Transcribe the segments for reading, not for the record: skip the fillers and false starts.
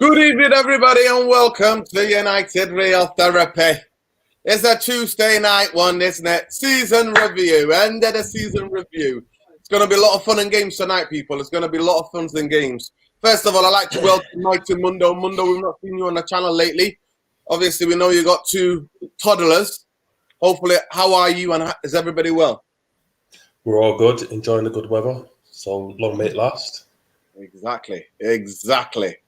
Good evening, everybody, and welcome to United Real Therapy. It's a Tuesday night one, isn't it? Season review, end of the season review. It's going to be a lot of fun and games tonight, people. It's going to be a lot of fun and games. First of all, I'd like to welcome Mighty Mundo. Mundo, we've not seen you on the channel lately. Obviously, we know you got two toddlers. Hopefully, how are you and is everybody well? We're all good, enjoying the good weather. So long may it last. Exactly.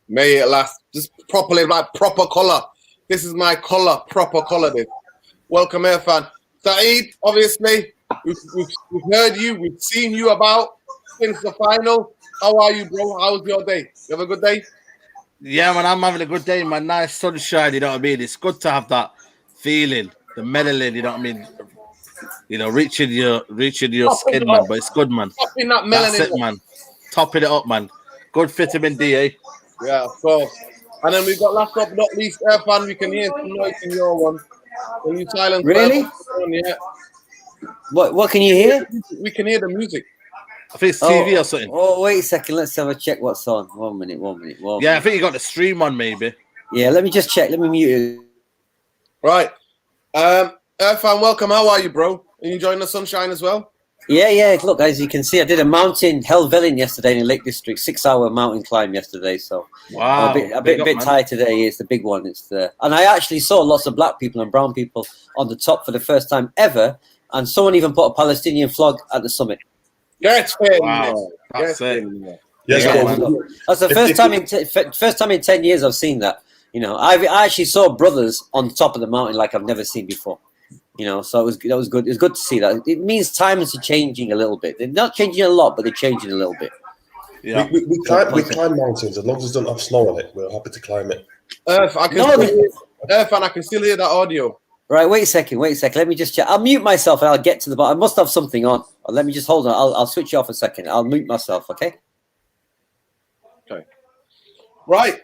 May it last just properly, like proper colour. This is my colour, proper colour. This. Welcome, Irfan. Saeed, obviously, we've heard you, we've seen you about since the final. How are you, bro? How's your day? You have a good day? Yeah, man, I'm having a good day, man. Nice sunshine, you know what I mean? It's good to have that feeling, the melanin, you know what I mean? You know, reaching your skin, man. But it's good, man. Topping that melanin. That's it, man. Topping it up, man. Good vitamin D, eh? Yeah, of course. And then we've got last but not least, Irfan. We can hear some noise in your one. Can you silence? Really? Yeah. What can you hear? We can hear the music. I think it's TV or something. Oh, wait a second. Let's have a check what's on. 1 minute. Yeah, I think you got the stream on, maybe. Yeah, let me just check. Let me mute it. Right. Irfan, welcome. How are you, bro? Are you enjoying the sunshine as well? Yeah. Look, as you can see, I did a mountain Helvellyn yesterday in the Lake District, 6-hour mountain climb yesterday. So wow, I'm a bit tired today. It's the big one. And I actually saw lots of black people and brown people on the top for the first time ever. And someone even put a Palestinian flag at the summit. Yes, wow. That's it. Yes, that's the first time in 10 years I've seen that. You know, I actually saw brothers on top of the mountain like I've never seen before. You know, so that was good. It was good to see that. It means times are changing a little bit. They're not changing a lot, but they're changing a little bit. Yeah, we climb mountains as long as it doesn't have snow on it. We're happy to climb it. Irfan, I can still hear that audio. Right, wait a second. Let me just check. I'll mute myself and I'll get to the bottom. I must have something on. Let me just hold on. I'll switch you off a second. I'll mute myself, okay? Okay. Right.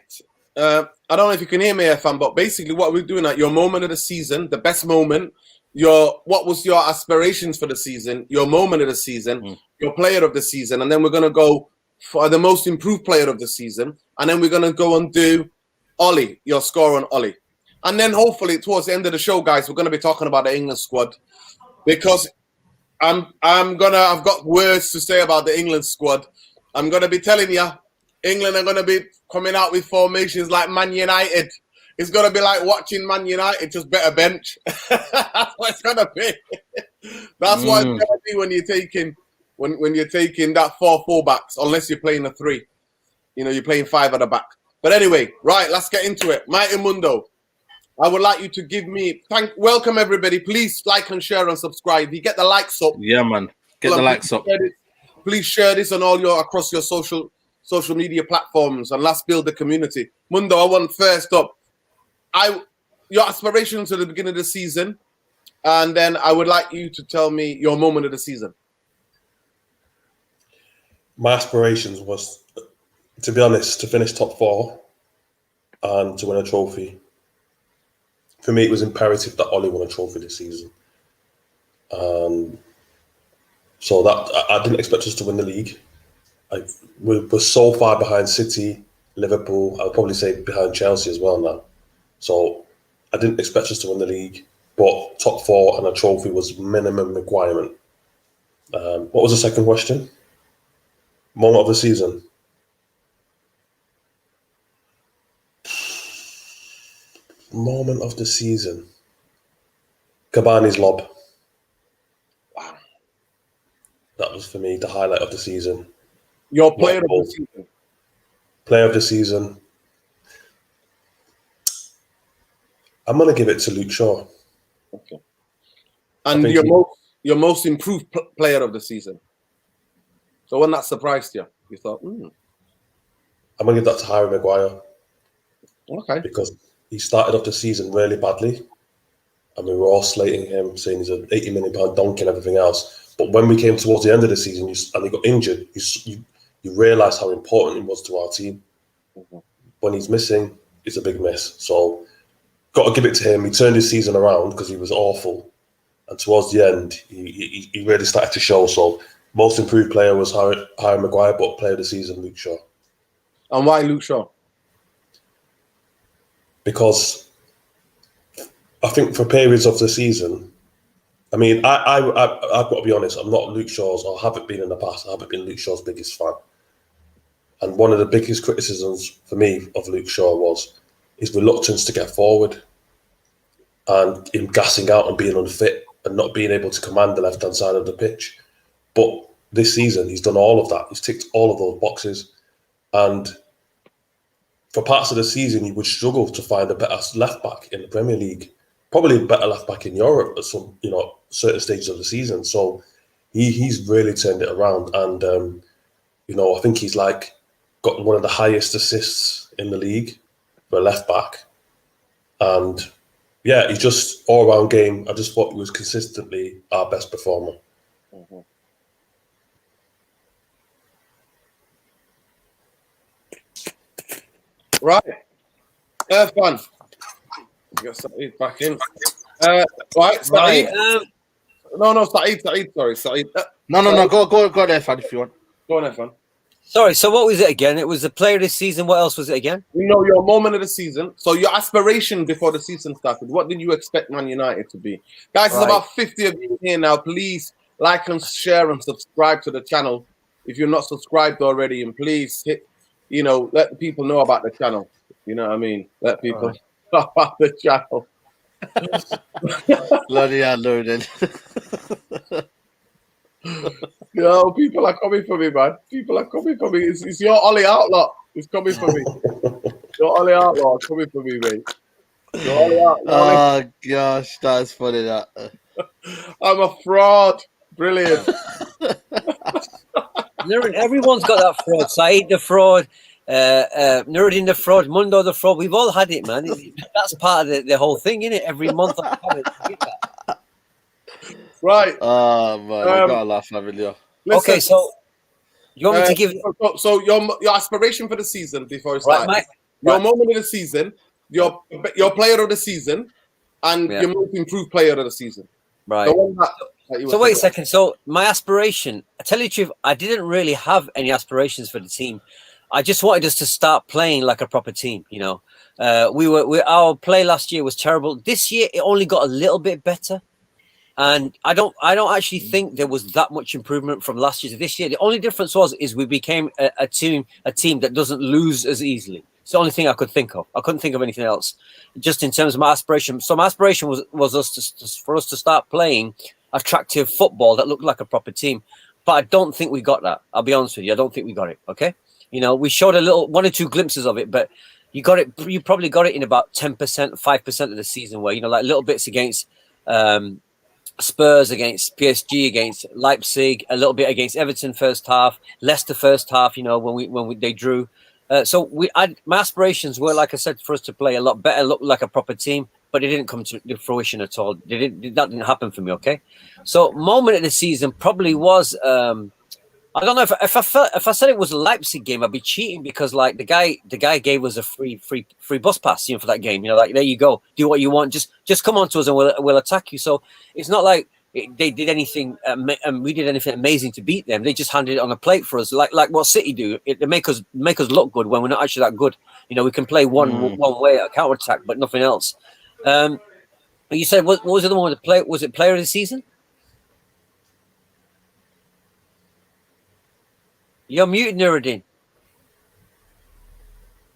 I don't know if you can hear me, Irfan, but basically what we're doing at your moment of the season, the best moment, what was your aspirations for the season, your moment of the season, your player of the season, and then we're going to go for the most improved player of the season, and then we're going to go and do Ollie, your score on Ollie. And then hopefully towards the end of the show, guys, we're going to be talking about the England squad because I've got words to say about the England squad. I'm going to be telling you, England are going to be coming out with formations like Man United. It's going to be like watching Man United, just better bench. That's what it's going to be. That's what it's going to be when you're taking that 4 fullbacks, unless you're playing a 3. You know, you're playing 5 at the back. But anyway, right, let's get into it. Mighty Mundo, I would like you to give me welcome everybody. Please like and share and subscribe. You get the likes up. Yeah, man. Get the likes up. Please share this on all across your social media platforms, and let's build the community. Mundo, I want first up your aspirations at the beginning of the season, and then I would like you to tell me your moment of the season. My aspirations was, to be honest, to finish top 4 and to win a trophy. For me, it was imperative that Ollie won a trophy this season. So that I didn't expect us to win the league. We're so far behind City, Liverpool. I'll probably say behind Chelsea as well now. So I didn't expect us to win the league, but top 4 and a trophy was minimum requirement. What was the second question? Moment of the season. Moment of the season. Cavani's lob. Wow. That was for me the highlight of the season. Your player of the season. Player of the season. I'm gonna give it to Luke Shaw. Okay. And your most improved player of the season. So when that surprised you, you thought, I'm gonna give that to Harry Maguire. Okay. Because he started off the season really badly, and we were all slating him, saying he's an £80 million donkey and everything else. But when we came towards the end of the season and he got injured, you realise how important he was to our team. When he's missing, it's a big miss. So, got to give it to him. He turned his season around because he was awful, and towards the end, he really started to show. So, most improved player was Harry Maguire, but player of the season, Luke Shaw. And why Luke Shaw? because I think for periods of the season, I mean, I've got to be honest, I'm not Luke Shaw's, or haven't been in the past, I haven't been Luke Shaw's biggest fan. And one of the biggest criticisms for me of Luke Shaw was his reluctance to get forward and him gassing out and being unfit and not being able to command the left-hand side of the pitch. But this season, he's done all of that. He's ticked all of those boxes. And for parts of the season, he would struggle to find a better left-back in the Premier League, probably a better left-back in Europe at some, certain stages of the season. So he's really turned it around. And, I think he's got one of the highest assists in the league for a left-back. And yeah, he's just all-round game. I just thought he was consistently our best performer. Mm-hmm. Right. Fun. Get Saeed back in. Right, Saeed. No, Saeed, sorry, Saeed. No, go there, Fan, if you want. Go on, Fan. Sorry, so what was it again? It was the player of the season. What else was it again? Your moment of the season. So your aspiration before the season started. What did you expect Man United to be? Guys, there's about 50 of you here now. Please like and share and subscribe to the channel if you're not subscribed already. And please hit, let the people know about the channel. You know what I mean? Let people know about the channel. Bloody hell, loaded. People are coming for me, man. People are coming for me. It's your Ollie Outlaw. It's coming for me. Your Ollie Outlaw coming for me, mate. Your Ollie Outlaw. Oh, gosh, that's funny, that. I'm a fraud. Brilliant. Everyone's got that fraud. Saeed the fraud, Nuruddin the fraud, Mundo the fraud. We've all had it, man. That's part of the whole thing, isn't it? Every month I have it. Right. Oh, man, I gotta laugh, haven't you? Okay, so you want me to give... So your aspiration for the season before it starts, your moment of the season, your player of the season, and your most improved player of the season. Right. So wait a second. So my aspiration, I tell you the truth, I didn't really have any aspirations for the team. I just wanted us to start playing like a proper team. Our play last year was terrible. This year it only got a little bit better. And I don't actually think there was that much improvement from last year to this year. The only difference is we became a team that doesn't lose as easily. It's the only thing I could think of. I couldn't think of anything else. Just in terms of my aspiration. So my aspiration was for us to start playing attractive football that looked like a proper team. But I don't think we got that. I'll be honest with you. I don't think we got it. Okay. We showed one or two glimpses of it, but you probably got it in about 10%, 5% of the season where, like little bits against, Spurs, against PSG, against Leipzig, a little bit against Everton first half, Leicester first half, when they drew. My aspirations were, like I said, for us to play a lot better, look like a proper team, but it didn't come to fruition at all. That didn't happen for me, okay? So moment of the season probably was, I don't know if I said it was a Leipzig game, I'd be cheating because like the guy gave us a free bus pass, for that game. Like there you go, do what you want, just come on to us and we'll attack you. So it's not like they did anything and we did anything amazing to beat them. They just handed it on a plate for us, like what City do. They make us look good when we're not actually that good. We can play one way at counter attack, but nothing else. You said what was the other one to play? Was it player of the season? You're muted, Nuruddin.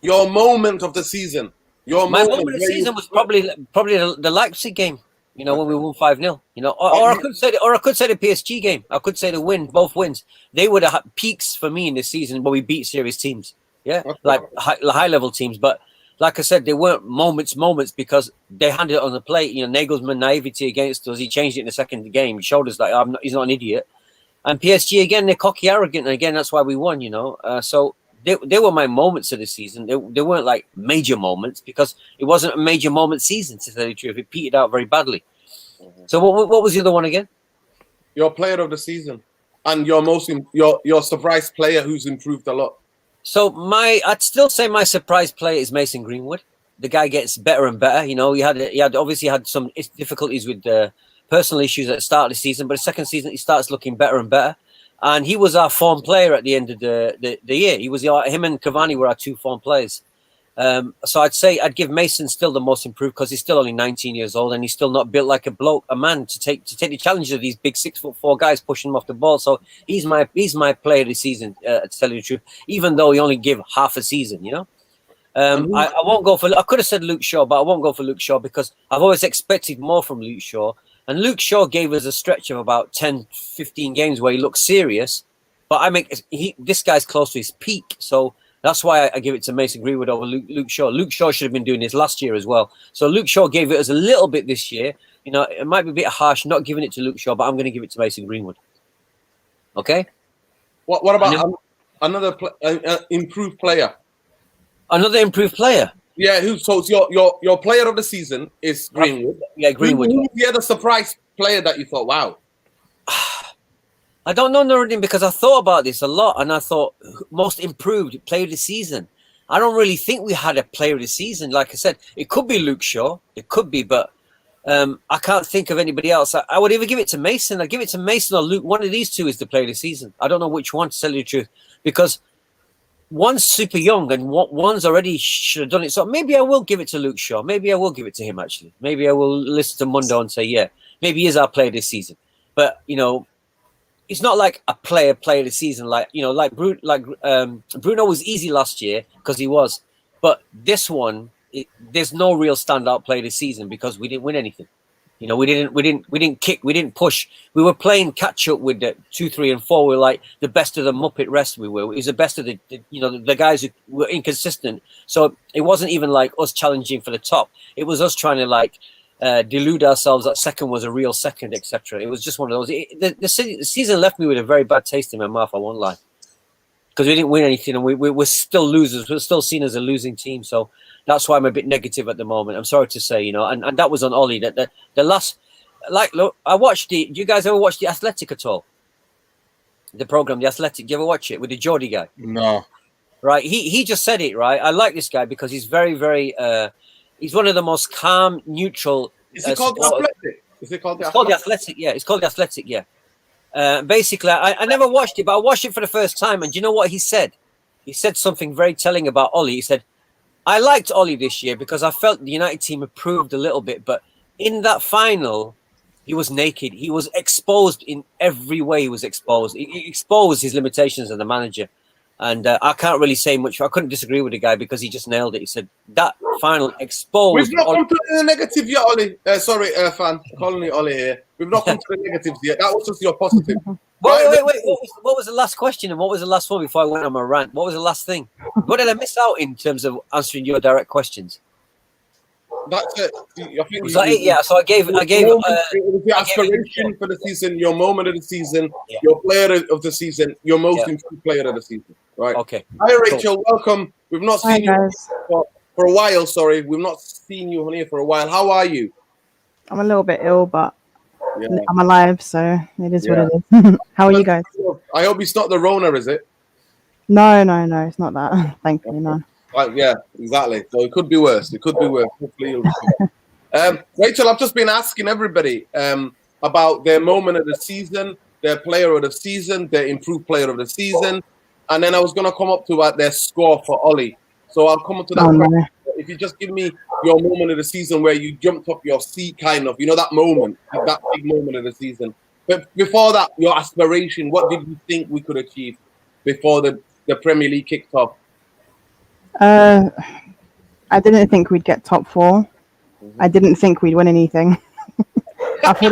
Your moment of the season. My moment of the season was probably the Leipzig game. When we won 5-0. Or I could say the PSG game. I could say the win, both wins. They would have had peaks for me in this season when we beat serious teams. Yeah, like high level teams. But like I said, they weren't moments because they handed it on the plate. Nagelsmann naivety against us. He changed it in the second game. He showed us that he's not an idiot. And PSG, again, they're cocky, arrogant. And again, that's why we won, So they were my moments of the season. They weren't like major moments because it wasn't a major moment season, to tell you the truth. It petered out very badly. Mm-hmm. So what was the other one again? Your player of the season. And your surprise player who's improved a lot. So I'd still say my surprise player is Mason Greenwood. The guy gets better and better. He had obviously had some difficulties with personal issues at the start of the season, but the second season he starts looking better and better. And he was our form player at the end of the year. He was him and Cavani were our two form players. So I'd give Mason still the most improved because he's still only 19 years old and he's still not built like a man to take the challenge of these big 6'4" guys pushing him off the ball. So he's my player of the season, to tell you the truth. Even though he only gave half a season, you know. I won't go for. I could have said Luke Shaw, but I won't go for Luke Shaw because I've always expected more from Luke Shaw. And Luke Shaw gave us a stretch of about 10, 15 games where he looked serious. But this guy's close to his peak, so. That's why I give it to Mason Greenwood over Luke Shaw. Luke Shaw should have been doing this last year as well. So Luke Shaw gave it us a little bit this year. You know, it might be a bit harsh not giving it to Luke Shaw, but I'm going to give it to Mason Greenwood. Okay. What about another improved player? Another improved player. Yeah, so it's your player of the season is Greenwood. Yeah, Greenwood. Who's the other surprise player that you thought, wow? I don't know, Nuruddin, because I thought about this a lot, and I thought most improved player of the season. I don't really think we had a player of the season. Like I said, it could be Luke Shaw, it could be, but I can't think of anybody else. I would either give it to Mason. I'd give it to Mason or Luke. One of these two is the player of the season. I don't know which one, to tell you the truth, because one's super young and one's already should have done it. So maybe I will give it to Luke Shaw. Maybe I will give it to him, actually. Maybe I will listen to Mundo and say, yeah, maybe he is our player this season. But, you know, it's not like a player of the season, like Bruno was easy last year because he was, but this one there's no real standout player this season because we didn't win anything. You know, we didn't kick, we didn't push. We were playing catch up with the 2, 3, and 4. We were like the best of the Muppet rest. We were. It was the best of the guys who were inconsistent. So it wasn't even like us challenging for the top. It was us trying to delude ourselves that second was a real second, etc. It was just one of those. The season left me with a very bad taste in my mouth, I won't lie, because we didn't win anything and we're still losers. We're still seen as a losing team, so that's why I'm a bit negative at the moment. I'm sorry to say, you know, and that was on Ollie. That the last, look, I watched do you guys ever watch The Athletic at all? The program, The Athletic. Do you ever watch it with the Geordie guy? No. Right, he just said it, right? I like this guy because he's very, very he's one of the most calm, neutral. Is it called The Athletic? Is it called The Athletic? It's called The Athletic, yeah. It's called The Athletic, yeah. Basically, I never watched it, but I watched it for the first time. And do you know what he said? He said something very telling about Ollie. He said, I liked Ollie this year because I felt the United team improved a little bit. But in that final, he was naked. He was exposed in every way. He was exposed. He exposed his limitations as a manager. And I can't really say much. I couldn't disagree with the guy because he just nailed it. He said that final exposed. We've not come to the negative yet, Ollie. Sorry, fan. Calling you Ollie here. We've not come to the negatives yet. That was just your positive. Wait. What was the last question and what was the last one before I went on my rant? What was the last thing? What did I miss out in terms of answering your direct questions? That's it. I think was that it? Yeah. So I gave. It was your aspiration for the season, your moment of the season, your player of the season, your most improved player of the season. Right. Okay. Hi, Rachel. Welcome. We've not seen you for a while. Sorry, we've not seen you on here for a while. How are you? I'm a little bit ill, but I'm alive, so it is what it is. How are you guys? I hope it's not the Rona, is it? No, it's not that. Thankfully, no. Yeah, exactly. So it could be worse. Hopefully you'll Rachel, I've just been asking everybody about their moment of the season, their player of the season, their improved player of the season, and then I was going to come up to their score for Ollie. So I'll come up to that question. No. If you just give me your moment of the season where you jumped up your seat, kind of, you know, that moment, that big moment of the season. But before that, your aspiration, what did you think we could achieve before the Premier League kicked off? I didn't think we'd get top 4. I didn't think we'd win anything. I thought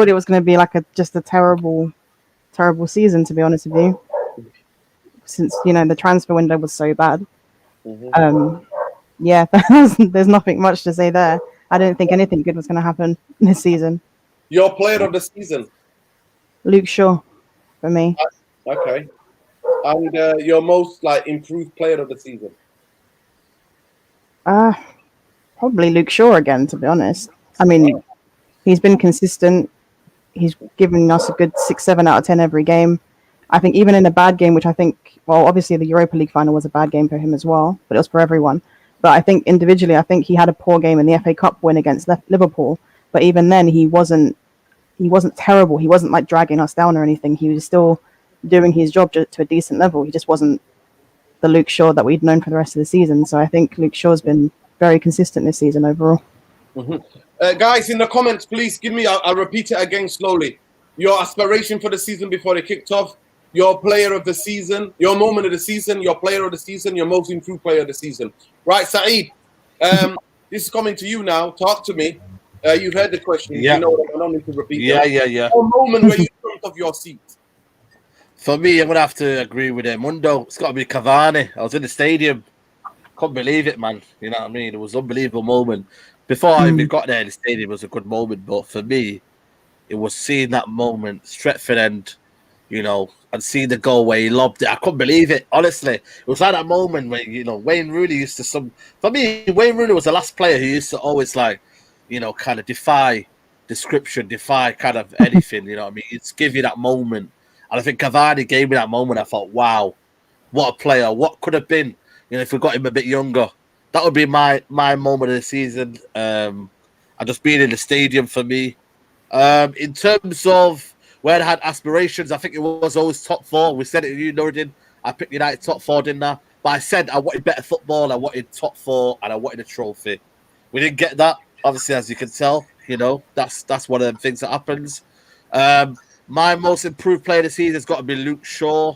it was going to be like just a terrible season, to be honest with you. Since, you know, the transfer window was so bad. There's nothing much to say there. I didn't think anything good was going to happen this season. Your player of the season? Luke Shaw, for me. Okay. And your most improved player of the season? Probably Luke Shaw again, to be honest. I mean, he's been consistent. He's given us a good 6, 7 out of 10 every game. I think even in a bad game, which I think, well, obviously the Europa League final was a bad game for him as well, but it was for everyone. But I think individually, I think he had a poor game in the FA Cup win against Liverpool. But even then, he wasn't terrible. He wasn't dragging us down or anything. He was still doing his job to a decent level. He just wasn't the Luke Shaw that we'd known for the rest of the season. So I think Luke Shaw's been very consistent this season overall. Guys, in the comments, please give me, I'll repeat it again slowly. Your aspiration for the season before they kicked off, your player of the season, your moment of the season, your player of the season, your most improved player of the season. Right, Saeed, this is coming to you now. Talk to me. You've heard the question. Yeah. You know I don't need to repeat Yeah. A moment where you jumped off your seat. For me, I'm gonna have to agree with him. Mundo, it's got to be Cavani. I was in the stadium, couldn't believe it, man. You know what I mean? It was an unbelievable moment. Before I even got there, the stadium was a good moment, but for me, it was seeing that moment, Stretford end, you know, and seeing the goal where he lobbed it. I couldn't believe it. Honestly, it was like that moment where, you know, Wayne Rooney used to for me, Wayne Rooney was the last player who used to always, like, you know, kind of defy description, defy kind of anything. You know what I mean? It's give you that moment. And I think Cavani gave me that moment. I thought, wow, what a player. What could have been, you know, if we got him a bit younger. That would be my moment of the season. And just being in the stadium for me. In terms of where I had aspirations, I think it was always top four. We said it, you know, I picked United top four, didn't I? But I said I wanted better football, I wanted top four, and I wanted a trophy. We didn't get that, obviously, as you can tell. You know, that's one of the things that happens. My most improved player this season has got to be Luke Shaw.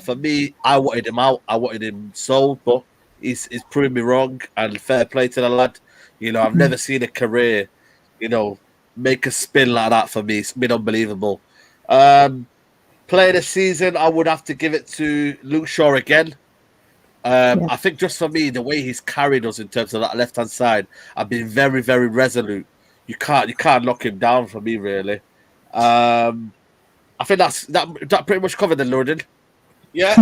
For me, I wanted him out. I wanted him sold, but he's proved me wrong. And fair play to the lad. You know, I've never seen a career, you know, make a spin like that for me. It's been unbelievable. Player this season, I would have to give it to Luke Shaw again. I think just for me, the way he's carried us in terms of that left-hand side, I've been very, very resolute. You can't knock him down for me, really. I think that pretty much covered the loading. Yeah.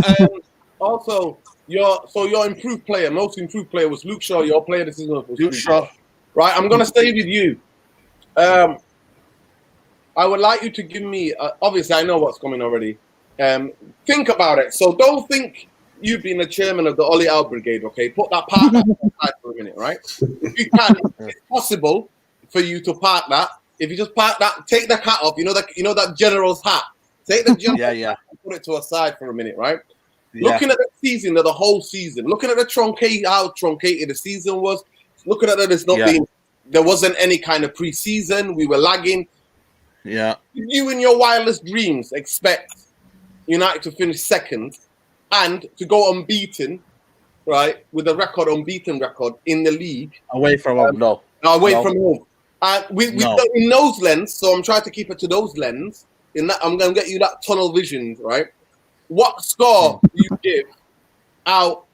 Also, your improved player, most improved player was Luke Shaw. Your player this season was Luke Shaw. Right, I'm gonna stay with you. I would like you to give me. Obviously, I know what's coming already. Think about it. So don't think you being the chairman of the Ollie Out Brigade. Okay, put that part aside for a minute, right? If you can, it's possible for you to park that. If you just park that, take the hat off. You know that general's hat. Take the general's hat and put it to a side for a minute, right? Yeah. Looking at the season, the whole season, looking at the how truncated the season was, looking at it, there wasn't any kind of pre-season. We were lagging. Yeah. You in your wildest dreams expect United to finish second and to go unbeaten, right? With a unbeaten record in the league. Away from home, Away from home. And in those lens, so I'm trying to keep it to those lens. In that, I'm going to get you that tunnel vision, right? What score do you give out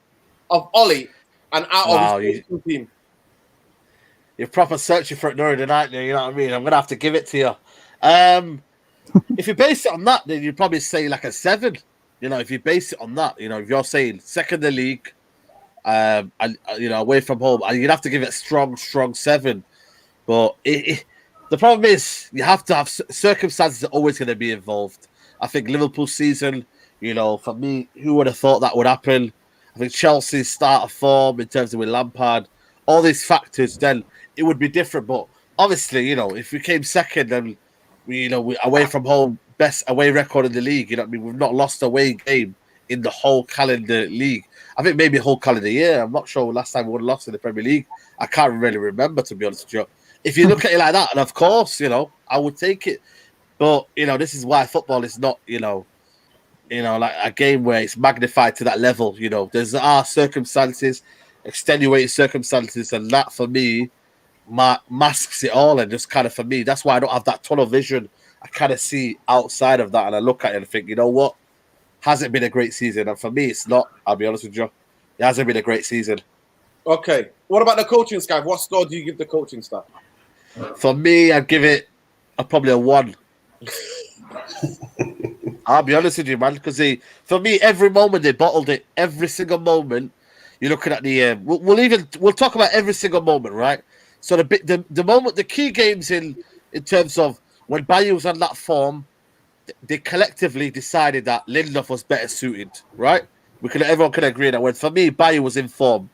of Ollie and out of his team? You're proper searching for it during the night, you know what I mean? I'm going to have to give it to you. If you base it on that, then you'd probably say like a 7. You know, if you base it on that, you know, if you're saying second in the league, and you know, away from home, you'd have to give it a strong 7. But the problem is you have to have circumstances are always going to be involved. I think Liverpool season, you know, for me, who would have thought that would happen? I think Chelsea's start of form in terms of with Lampard, all these factors, then it would be different. But obviously, you know, if we came second and we away from home, best away record in the league, you know what I mean? We've not lost a away game in the whole calendar league. I think maybe a whole calendar year. I'm not sure last time we would have lost in the Premier League. I can't really remember, to be honest with you. If you look at it like that, and of course, you know, I would take it. But, you know, this is why football is not, you know, like a game where it's magnified to that level. You know, are circumstances, extenuating circumstances, and that for me masks it all. And just kind of for me, that's why I don't have that tunnel vision. I kind of see outside of that, and I look at it and think, you know what, hasn't been a great season, and for me, it's not. I'll be honest with you, it hasn't been a great season. Okay, what about the coaching staff? What score do you give the coaching staff? For me, I'd give it probably a 1. I'll be honest with you, man, because for me, every moment they bottled it. Every single moment, you're looking at the. We'll talk about every single moment, right? So the moment, the key games in terms of when Bayer was on that form, they collectively decided that Lindelof was better suited, right? Everyone can agree that when for me, Bayer was in form.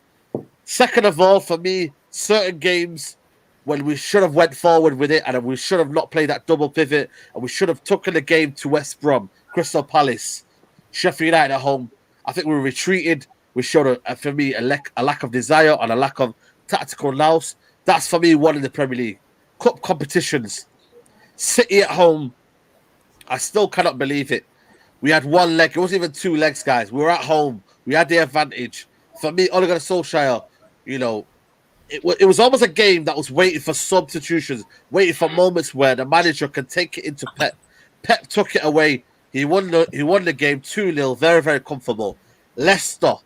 Second of all, for me, certain games when we should have went forward with it and we should have not played that double pivot and we should have taken the game to West Brom, Crystal Palace, Sheffield United at home, I think we retreated. We showed, for me, a lack of desire and a lack of tactical nous. That's, for me, one of the Premier League Cup competitions. City at home, I still cannot believe it. We had one leg. It wasn't even 2 legs, guys. We were at home. We had the advantage. For me, Ole Gunnar Solskjaer, you know, it was almost a game that was waiting for substitutions, waiting for moments where the manager can take it into Pep. Pep took it away. He won the game 2-0, very, very comfortable. Leicester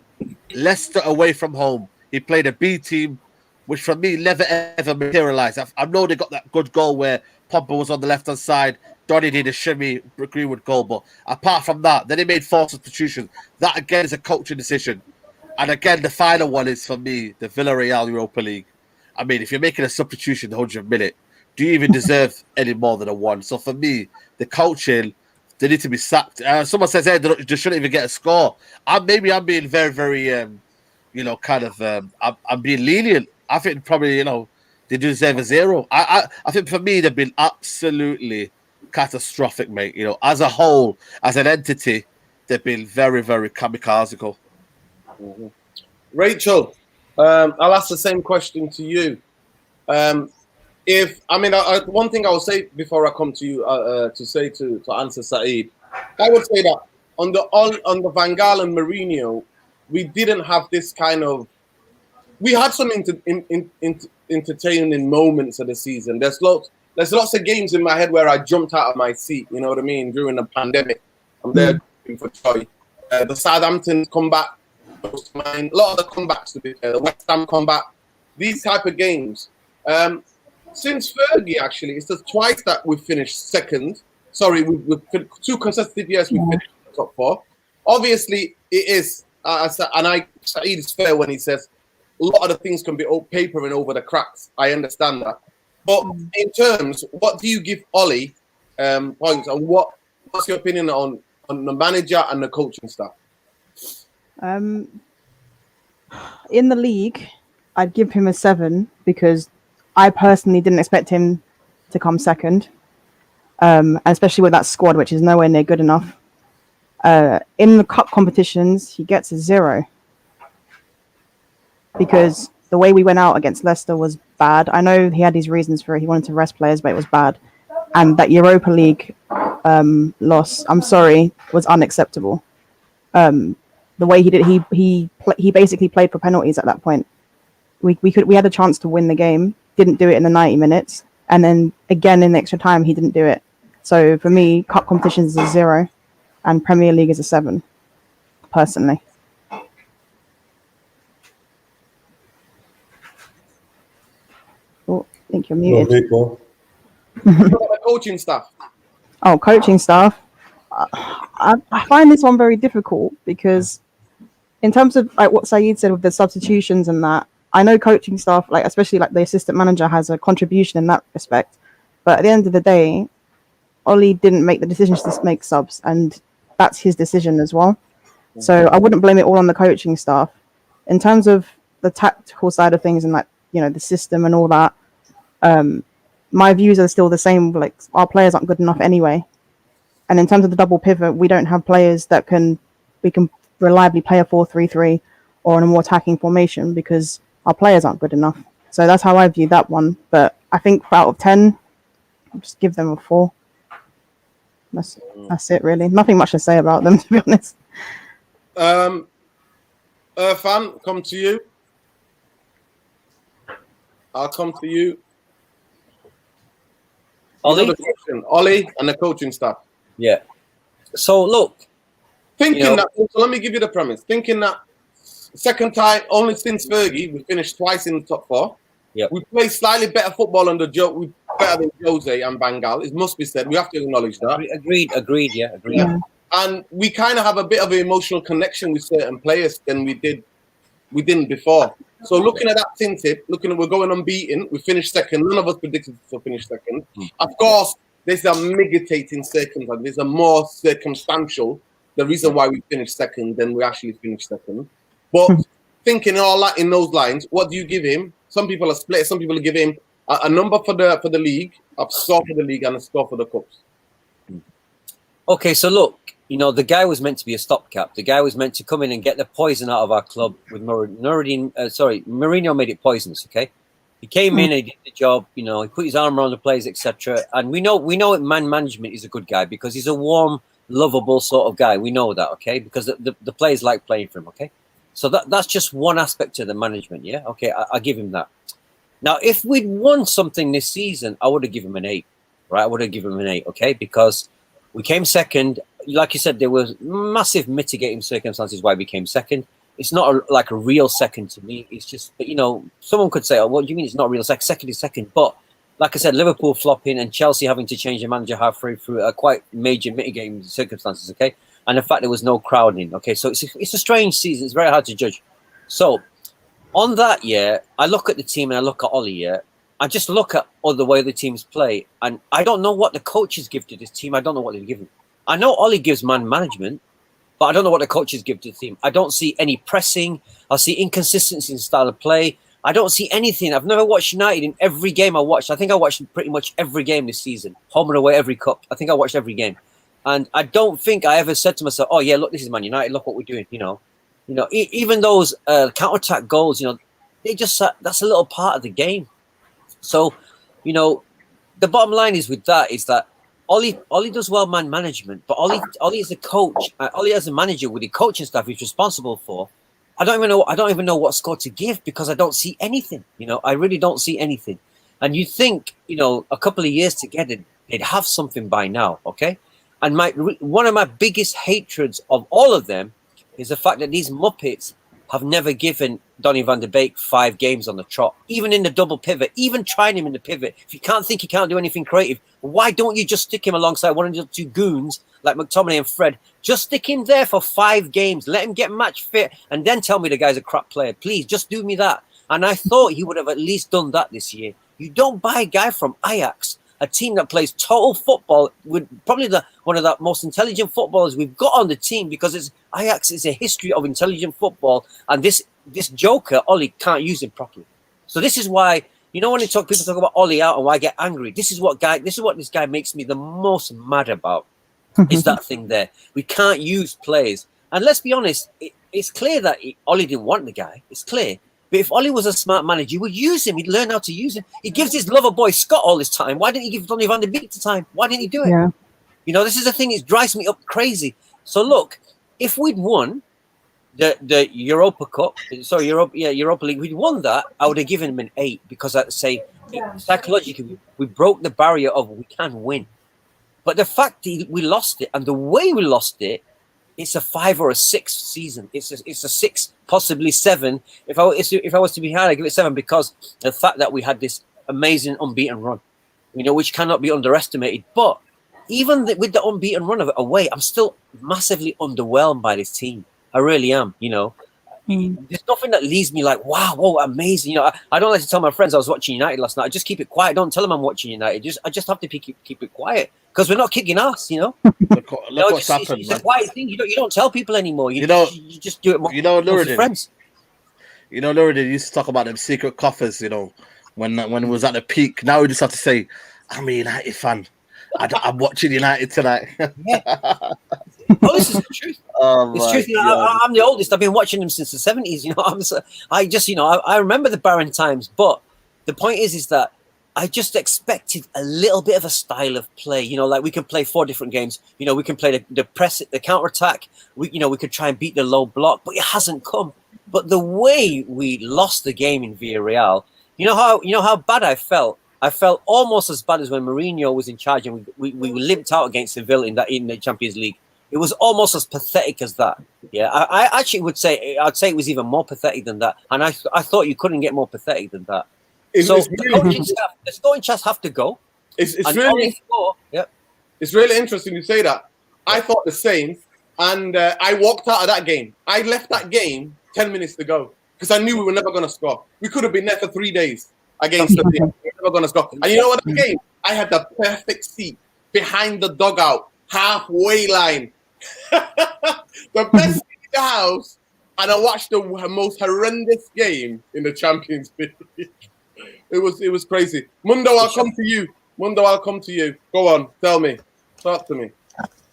away from home. He played a B team, which for me never ever materialized. I know they got that good goal where Pogba was on the left hand side. Donny did a shimmy Greenwood goal, but apart from that, then he made 4 substitutions. That again is a coaching decision. And again, the final one is for me the Villarreal Europa League. I mean, if you're making a substitution the 100th minute, do you even deserve any more than a 1? So for me, the coaching, they need to be sacked. Someone says, hey, they shouldn't even get a score. I'm being very, very, I'm being lenient. I think probably, they deserve a 0. I think for me, they've been absolutely catastrophic, mate. As a whole, as an entity, they've been very, very kamikaze-ical. Mm-hmm. Rachel, I'll ask the same question to you. One thing I will say before I come to you to answer Saeed, I would say that on the Van Gaal and Mourinho, we didn't have this kind of. We had some entertaining moments of the season. There's lots of games in my head where I jumped out of my seat. You know what I mean? During the pandemic, I'm there for joy. The Southampton comeback. A lot of the comebacks, to be fair, the West Ham comeback, these type of games. Since Fergie, actually, it's just twice that we've finished second. Sorry, we've 2 consecutive years we've finished top 4. Obviously, it is, Saeed is fair when he says a lot of the things can be papering over the cracks. I understand that. But in terms, what do you give Ollie points, and what's your opinion on the manager and the coaching staff? In the league, I'd give him a 7 because I personally didn't expect him to come second, especially with that squad, which is nowhere near good enough. In the cup competitions, he gets a 0 because the way we went out against Leicester was bad. I know he had his reasons for it. He wanted to rest players, but it was bad. And that Europa League loss, I'm sorry, was unacceptable. The way he did, he basically played for penalties at that point. We had a chance to win the game, didn't do it in the 90 minutes, and then again in the extra time he didn't do it. So for me, cup competitions is a 0, and Premier League is a 7, personally. Oh, I think you're muted. What about the coaching staff? Oh, coaching staff. I find this one very difficult because in terms of like what Saeed said with the substitutions and that, I know coaching staff, like especially like the assistant manager, has a contribution in that respect. But at the end of the day, Ollie didn't make the decisions to make subs, and that's his decision as well. So I wouldn't blame it all on the coaching staff. In terms of the tactical side of things and like, the system and all that, my views are still the same. Like, our players aren't good enough anyway. And in terms of the double pivot, we don't have players that we can reliably play a 4-3-3 or in a more attacking formation because our players aren't good enough. So that's how I view that one. But I think out of 10, I'll just give them a 4. That's it, really. Nothing much to say about them, to be honest. Irfan, come to you. I'll come to you. Ollie and the coaching staff. Yeah. So look, so let me give you the premise. Thinking that second time, only since Fergie, we finished twice in the top 4. Yeah. We play slightly better football under Joe. We better than Jose and Van Gaal. It must be said. We have to acknowledge that. Agreed. Yeah. And we kind of have a bit of an emotional connection with certain players than we didn't before. So looking at that tinted, we're going unbeaten. We finished second. None of us predicted to finish second. Of course, there's a mitigating circumstance. There's a more circumstantial the reason why we finished second than we actually finished second. But thinking all that in those lines, what do you give him? Some people are split. Some people give him a number for the league, a score for the league, and a score for the cups. Okay, so look, you know, the guy was meant to be a stopgap. The guy was meant to come in and get the poison out of our club. With Mourinho made it poisonous. Okay, he came in and he did the job. You know, he put his arm around the players, etc. And we know man management is a good guy because he's a warm, lovable sort of guy. We know that, okay, because the players like playing for him. Okay, so that's just one aspect of the management. Yeah, okay, I give him that. Now, if we'd won something this season, I would have given him an 8. Right, I would have given him an 8. Okay, because we came second. Like you said, there was massive mitigating circumstances why we came second. It's not like a real second to me. It's just, you know, someone could say, "Oh, what do you mean it's not real second? Second is second." But like I said, Liverpool flopping and Chelsea having to change the manager halfway through are quite major mitigating circumstances. Okay, and the fact there was no crowding. Okay, so it's a strange season. It's very hard to judge. So on that, yeah, I look at the team and I look at Ollie. Yeah, I just look at all the way the teams play, and I don't know what the coaches give to this team. I don't know what they've given. I know Ollie gives man management, but I don't know what the coaches give to the team. I don't see any pressing. I see inconsistency in style of play. I don't see anything. I've never watched United in every game I watched. I think I watched pretty much every game this season, home and away, every cup. I think I watched every game, and I don't think I ever said to myself, "Oh yeah, look, this is Man United. Look what we're doing." You know, even those counter-attack goals. You know, they just that's a little part of the game. So, you know, the bottom line is with that is that Ollie does well man management, but Ollie is a coach. Ollie as a manager with the coaching staff he's responsible for. I don't even know what score to give because I don't see anything. You know, I really don't see anything. And you think, you know, a couple of years together, they'd have something by now, okay? And one of my biggest hatreds of all of them is the fact that these Muppets have never given Donny van de Beek 5 games on the trot, even in the double pivot, even trying him in the pivot. If you can't think he can't do anything creative, why don't you just stick him alongside one of the 2 goons like McTominay and Fred? Just stick him there for 5 games, let him get match fit, and then tell me the guy's a crap player. Please, just do me that. And I thought he would have at least done that this year. You don't buy a guy from Ajax, a team that plays total football with probably one of the most intelligent footballers we've got on the team, because Ajax is a history of intelligent football, and this joker Ollie can't use him properly. So this is why, you know, when people talk about Ollie out and why I get angry. This is what this guy makes me the most mad about. Is that thing there? We can't use players, and let's be honest, it's clear that Ollie didn't want the guy. It's clear. But if Ollie was a smart manager, he would use him. He'd learn how to use him. He gives his lover boy Scott all this time. Why didn't he give Donny van de Beek the time? Why didn't he do it? Yeah. You know, this is the thing. It drives me up crazy. So look, if we'd won the Europa Cup, Europa League, we'd won that, I would have given him an 8 because I'd say psychologically we broke the barrier of we can win. But the fact that we lost it and the way we lost it, it's a 5 or a 6 season. It's a 6, possibly 7. If I was to be hard, I'd give it 7 because the fact that we had this amazing unbeaten run, you know, which cannot be underestimated. But even with the unbeaten run of it away, I'm still massively underwhelmed by this team. I really am. You know, there's nothing that leaves me like, wow, whoa, amazing. You know, I don't like to tell my friends I was watching United last night. I just keep it quiet. Don't tell them I'm watching United. I just have to keep it quiet. Because we're not kicking ass, you know. Look what's happened. It's a quiet thing. You don't tell people anymore. You just do it more. You know, with friends. You know, Luridin used to talk about them secret coffers. You know, when it was at the peak. Now we just have to say, I'm a United fan. I'm watching United tonight. Yeah. Oh, this is the truth. It's truth. You know, I'm the oldest. I've been watching them since the 70s. You know, I remember the barren times. But the point is that I just expected a little bit of a style of play. You know, like we can play 4 different games. You know, we can play the press, the counter attack. We could try and beat the low block, but it hasn't come. But the way we lost the game in Villarreal, you know how bad I felt. I felt almost as bad as when Mourinho was in charge and we limped out against Seville in the Champions League. It was almost as pathetic as that. Yeah, I actually would say it was even more pathetic than that. And I thought you couldn't get more pathetic than that. The scoring staff have to go. It's really interesting you say that. I thought the same, and I walked out of that game. I left that game 10 minutes to go because I knew we were never going to score. We could have been there for 3 days against the team. We were never going to score. And you know what? That game, I had the perfect seat behind the dugout, halfway line, the best seat in the house, and I watched the most horrendous game in the Champions League. It was crazy. Mundo, I'll come to you. Go on, tell me. Talk to me.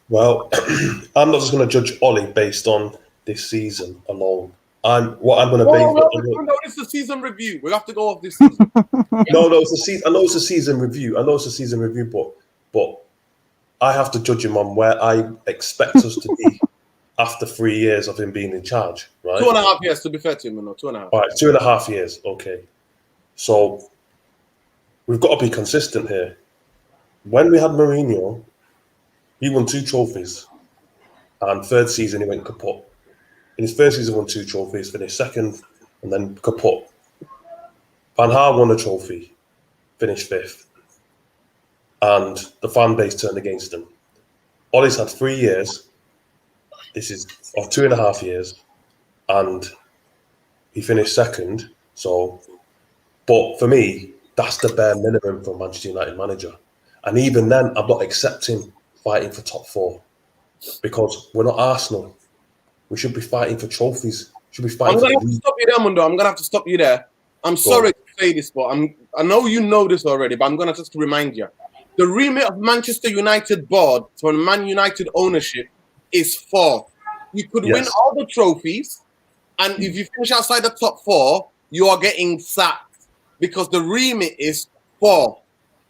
Well, I'm not just going to judge Ollie based on this season alone. I'm going to base. No, it's the season review. We have to go off this season. No, it's a season. I know it's a season review. But I have to judge him on where I expect us to be after 3 years of him being in charge. Right. 2.5 years, to be fair to him, 2.5. All right, 2.5 years. Okay. So we've got to be consistent here. When we had Mourinho, he won 2 trophies, and third season he went kaput. In his first season, won 2 trophies, finished second, and then kaput. Van Gaal won a trophy, finished 5th, and the fan base turned against him. Ollie's had 3 years. This is 2.5 years, and he finished second. So, but for me, that's the bare minimum for a Manchester United manager. And even then, I'm not accepting fighting for top 4 because we're not Arsenal. We should be fighting for trophies. Should be fighting. I'm gonna have to stop you there, Mundo. I'm gonna have to stop you there. I'm sorry to say this, but I know you know this already, but I'm gonna just remind you. The remit of Manchester United board for Man United ownership is 4. You could win all the trophies, and if you finish outside the top 4, you are getting sacked because the remit is 4.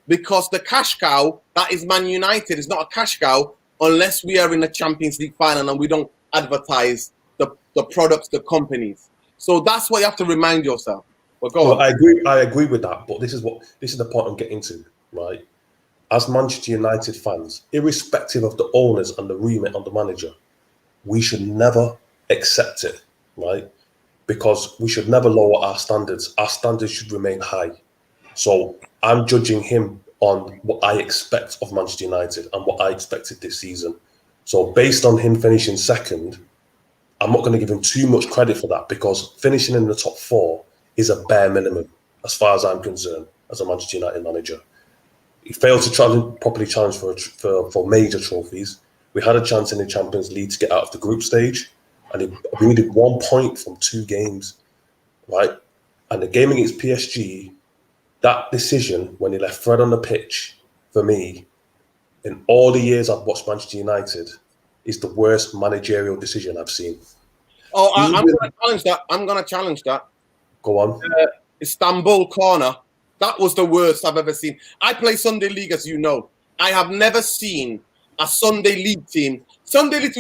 Because the cash cow that is Man United is not a cash cow unless we are in the Champions League final and we don't advertise the products, the companies. So that's what you have to remind yourself. But go on. I agree with that, but this is the point I'm getting to, right? As Manchester United fans, irrespective of the owners and the remit on the manager, we should never accept it, right? Because we should never lower our standards. Our standards should remain high. So I'm judging him on what I expect of Manchester United and what I expected this season. So based on him finishing second, I'm not going to give him too much credit for that because finishing in the top 4 is a bare minimum as far as I'm concerned as a Manchester United manager. He failed to properly challenge for major trophies. We had a chance in the Champions League to get out of the group stage, and we needed 1 point from 2 games, right? And the game against PSG, that decision when he left Fred on the pitch, for me, in all the years I've watched Manchester United, is the worst managerial decision I've seen. Oh, I'm going to challenge that. I'm going to challenge that. Go on. Istanbul corner. That was the worst I've ever seen. I play Sunday League, as you know. I have never seen a Sunday League team. Sunday League,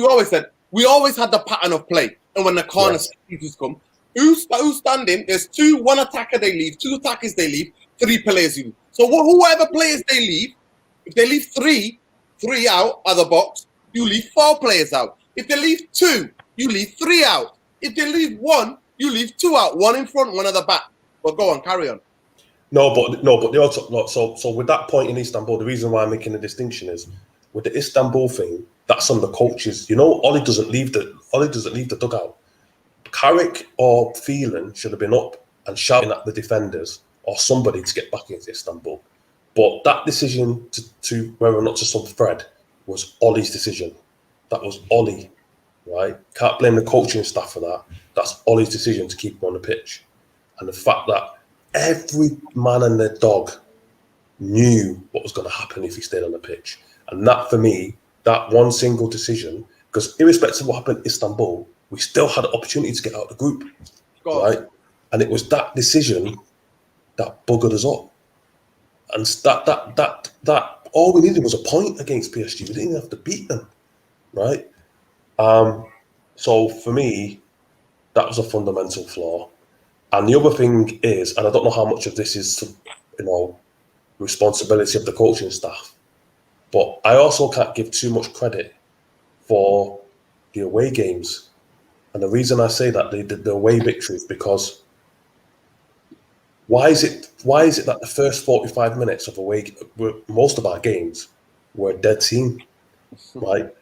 we always had the pattern of play. And when the corner substitutes come, who's standing? There's 1 attacker they leave, 2 attackers they leave, 3 players you leave. So whoever players they leave, if they leave 3 out of the box, you leave 4 players out. If they leave 2, you leave 3 out. If they leave 1, you leave 2 out, 1 in front, 1 at the back. But go on, carry on. No, but they also so with that point in Istanbul, the reason why I'm making a distinction is with the Istanbul thing, that's on the coaches. You know, Ollie doesn't leave the dugout. Carrick or Phelan should have been up and shouting at the defenders or somebody to get back into Istanbul. But that decision to whether or not to sub Fred was Ollie's decision. That was Ollie, right? Can't blame the coaching staff for that. That's Ollie's decision to keep him on the pitch. And the fact that every man and their dog knew what was going to happen if he stayed on the pitch. And that, for me, that one single decision, because irrespective of what happened in Istanbul, we still had an opportunity to get out of the group, right? And it was that decision that buggered us up. And that all we needed was a point against PSG. We didn't even have to beat them, right? So for me, that was a fundamental flaw. And the other thing is, and I don't know how much of this is, responsibility of the coaching staff, but I also can't give too much credit for the away games. And the reason I say that, the away victories, because why is it that the first 45 minutes of most of our games were a dead team, right?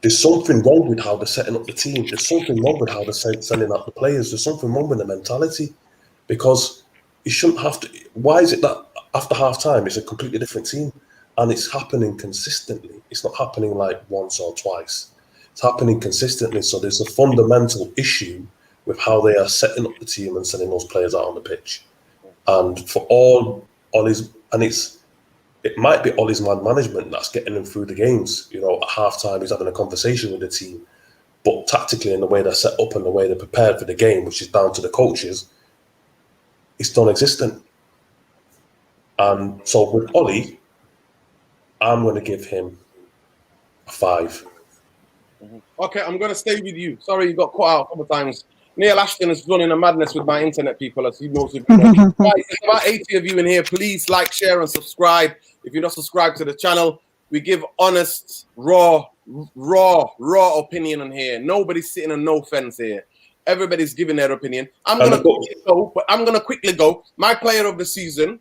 There's something wrong with how they're setting up the team. There's something wrong with how they're sending out the players. There's something wrong with the mentality, because you shouldn't have to. Why is it that after half time it's a completely different team, and it's happening consistently? It's not happening like once or twice. It's happening consistently. So there's a fundamental issue with how they are setting up the team and sending those players out on the pitch. And for all his, and it's it might be Ollie's man management that's getting him through the games. You know, at halftime, he's having a conversation with the team. But tactically, in the way they're set up and the way they're prepared for the game, which is down to the coaches, it's non-existent. And so with Ollie, I'm going to give him a 5. Okay, I'm going to stay with you. Sorry, you got cut out a couple of times. Neil Ashton is running a madness with my internet, people, as you know. Guys, there's about 80 of you in here. Please like, share, and subscribe. If you're not subscribed to the channel, we give honest, raw opinion on here. Nobody's sitting on no fence here. Everybody's giving their opinion. I'm going to quickly go. My player of the season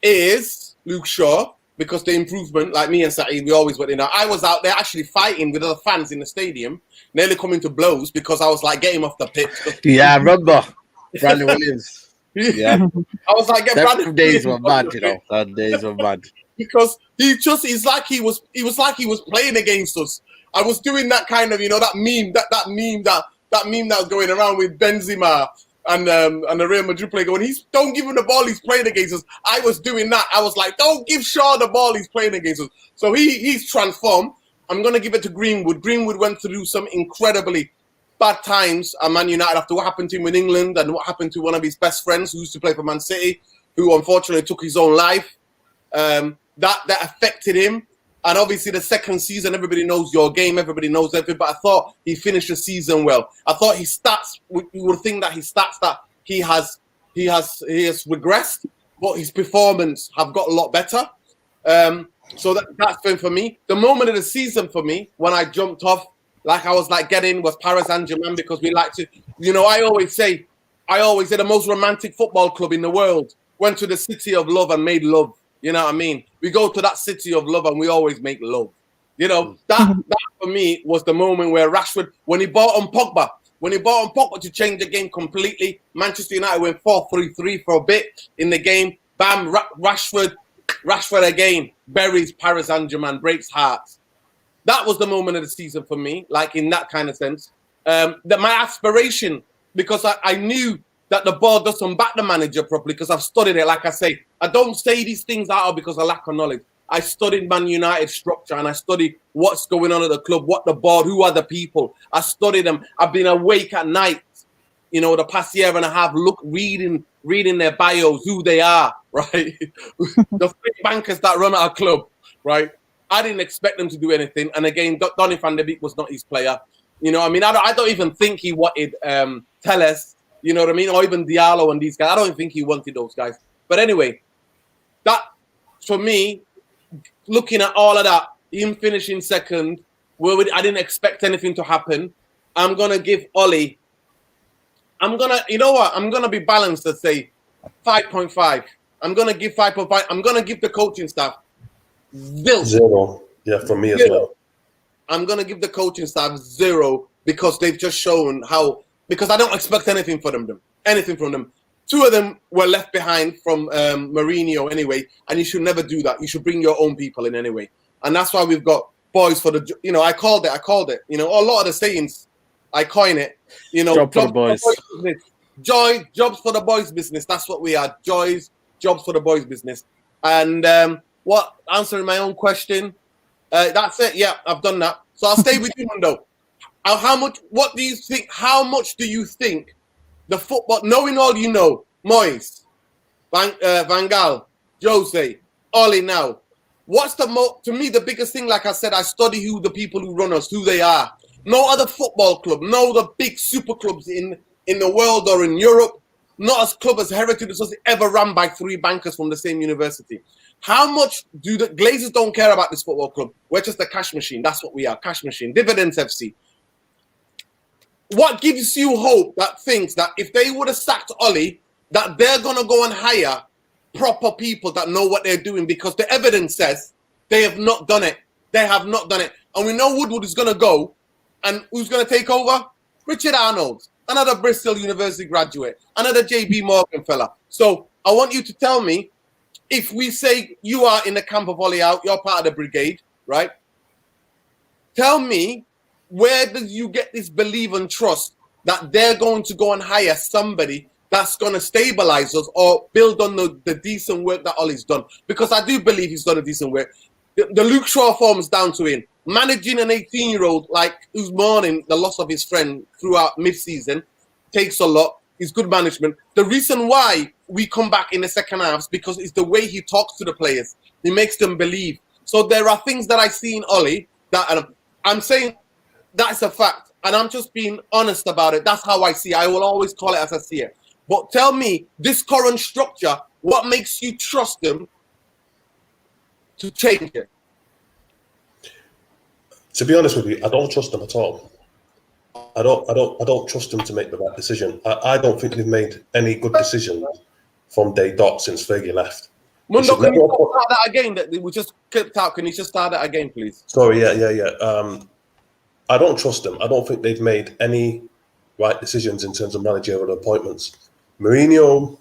is Luke Shaw, because the improvement, like me and Saeed, we always went in. I was out there actually fighting with other fans in the stadium, nearly coming to blows because I was like, get him off the pitch. Yeah, I remember Brandon Williams. Yeah, I was like, get Brandon days were mad, you know. Them days were mad because he's like he was playing against us. I was doing that kind of, you know, that meme that was going around with Benzema and the Real Madrid player going, don't give him the ball, he's playing against us. I was doing that. I was like, don't give Shaw the ball, he's playing against us. So he's transformed. I'm going to give it to Greenwood. Greenwood went through some incredibly bad times at Man United after what happened to him in England and what happened to one of his best friends who used to play for Man City, who unfortunately took his own life. That affected him. And obviously the second season, everybody knows your game, everybody knows everything, but I thought he finished the season well. I thought his stats, you would think that his stats that he has regressed, but his performance have got a lot better. So that's been for me. The moment of the season for me, when I jumped off, like I was like getting, was Paris Saint-Germain, because we like to, you know, I always say the most romantic football club in the world went to the city of love and made love. You know what I mean? We go to that city of love and we always make love. You know, that for me was the moment where Rashford, when he bought on Pogba to change the game completely, Manchester United went 4-3-3 for a bit in the game. Bam, Rashford again, buries Paris Saint-Germain, breaks hearts. That was the moment of the season for me, like in that kind of sense. That my aspiration, because I knew that the board doesn't back the manager properly, because I've studied it. Like I say, I don't say these things out because I lack of knowledge. I studied Man United structure and I studied what's going on at the club, what the board, who are the people. I studied them. I've been awake at night, you know, the past year and a half, reading their bios, who they are, right? The three bankers that run our club, right? I didn't expect them to do anything. And again, Donny van de Beek was not his player. You know what I mean? I don't even think he wanted Telles, you know what I mean? Or even Diallo and these guys. I don't think he wanted those guys. But anyway, that, for me, looking at all of that, him finishing second, I didn't expect anything to happen. I'm going to give Ollie, you know what? I'm going to be balanced and say 5.5. I'm going to give 5.5. I'm going to give the coaching staff 0. Yeah, for me as well. I'm going to give the coaching staff 0 because they've just shown how, because I don't expect anything from them. 2 of them were left behind from Mourinho anyway, and you should never do that. You should bring your own people in anyway. And that's why we've got boys for the, you know, I called it. You know, a lot of the sayings, I coin it, you know. Job for the boys. Jobs for the boys business. That's what we are. Jobs for the boys business. And answering my own question, that's it. Yeah, I've done that. So I'll stay with you, Mundo. What do you think? How much do you think the football, knowing all you know, Moyes, Van Gaal, Jose, Ollie now, what's to me, the biggest thing, like I said, I study who the people who run us, who they are. No other football club, no the big super clubs in the world or in Europe, not as club as Heritage was ever run by 3 bankers from the same university. How much do the Glazers don't care about this football club? We're just a cash machine. That's what we are, cash machine. Dividends FC. What gives you hope that thinks that if they would have sacked Ollie, that they're going to go and hire proper people that know what they're doing? Because the evidence says they have not done it. They have not done it. And we know Woodward is going to go. And who's going to take over? Richard Arnold, another Bristol University graduate, another JB Morgan fella. So I want you to tell me, if we say you are in the camp of Ollie out, you're part of the brigade, right? Tell me, where do you get this belief and trust that they're going to go and hire somebody that's going to stabilize us or build on the decent work that Ollie's done. Because I do believe he's done a decent work. The Luke Shaw form is down to him. Managing an 18-year-old like who's mourning the loss of his friend throughout mid-season takes a lot. It's good management. The reason why we come back in the second half is because it's the way he talks to the players. He makes them believe. So there are things that I see in Ollie that I'm saying that's a fact. And I'm just being honest about it. That's how I see it. I will always call it as I see it. But tell me, this current structure, what makes you trust them to change it? To be honest with you, I don't trust them at all. I don't trust them to make the right decision. I don't think they've made any good decisions from day dot since Fergie left. Mundo, can you start that again? That we just clipped out. Can you just start that again, please? Sorry, yeah. I don't trust them. I don't think they've made any right decisions in terms of managerial appointments. Mourinho,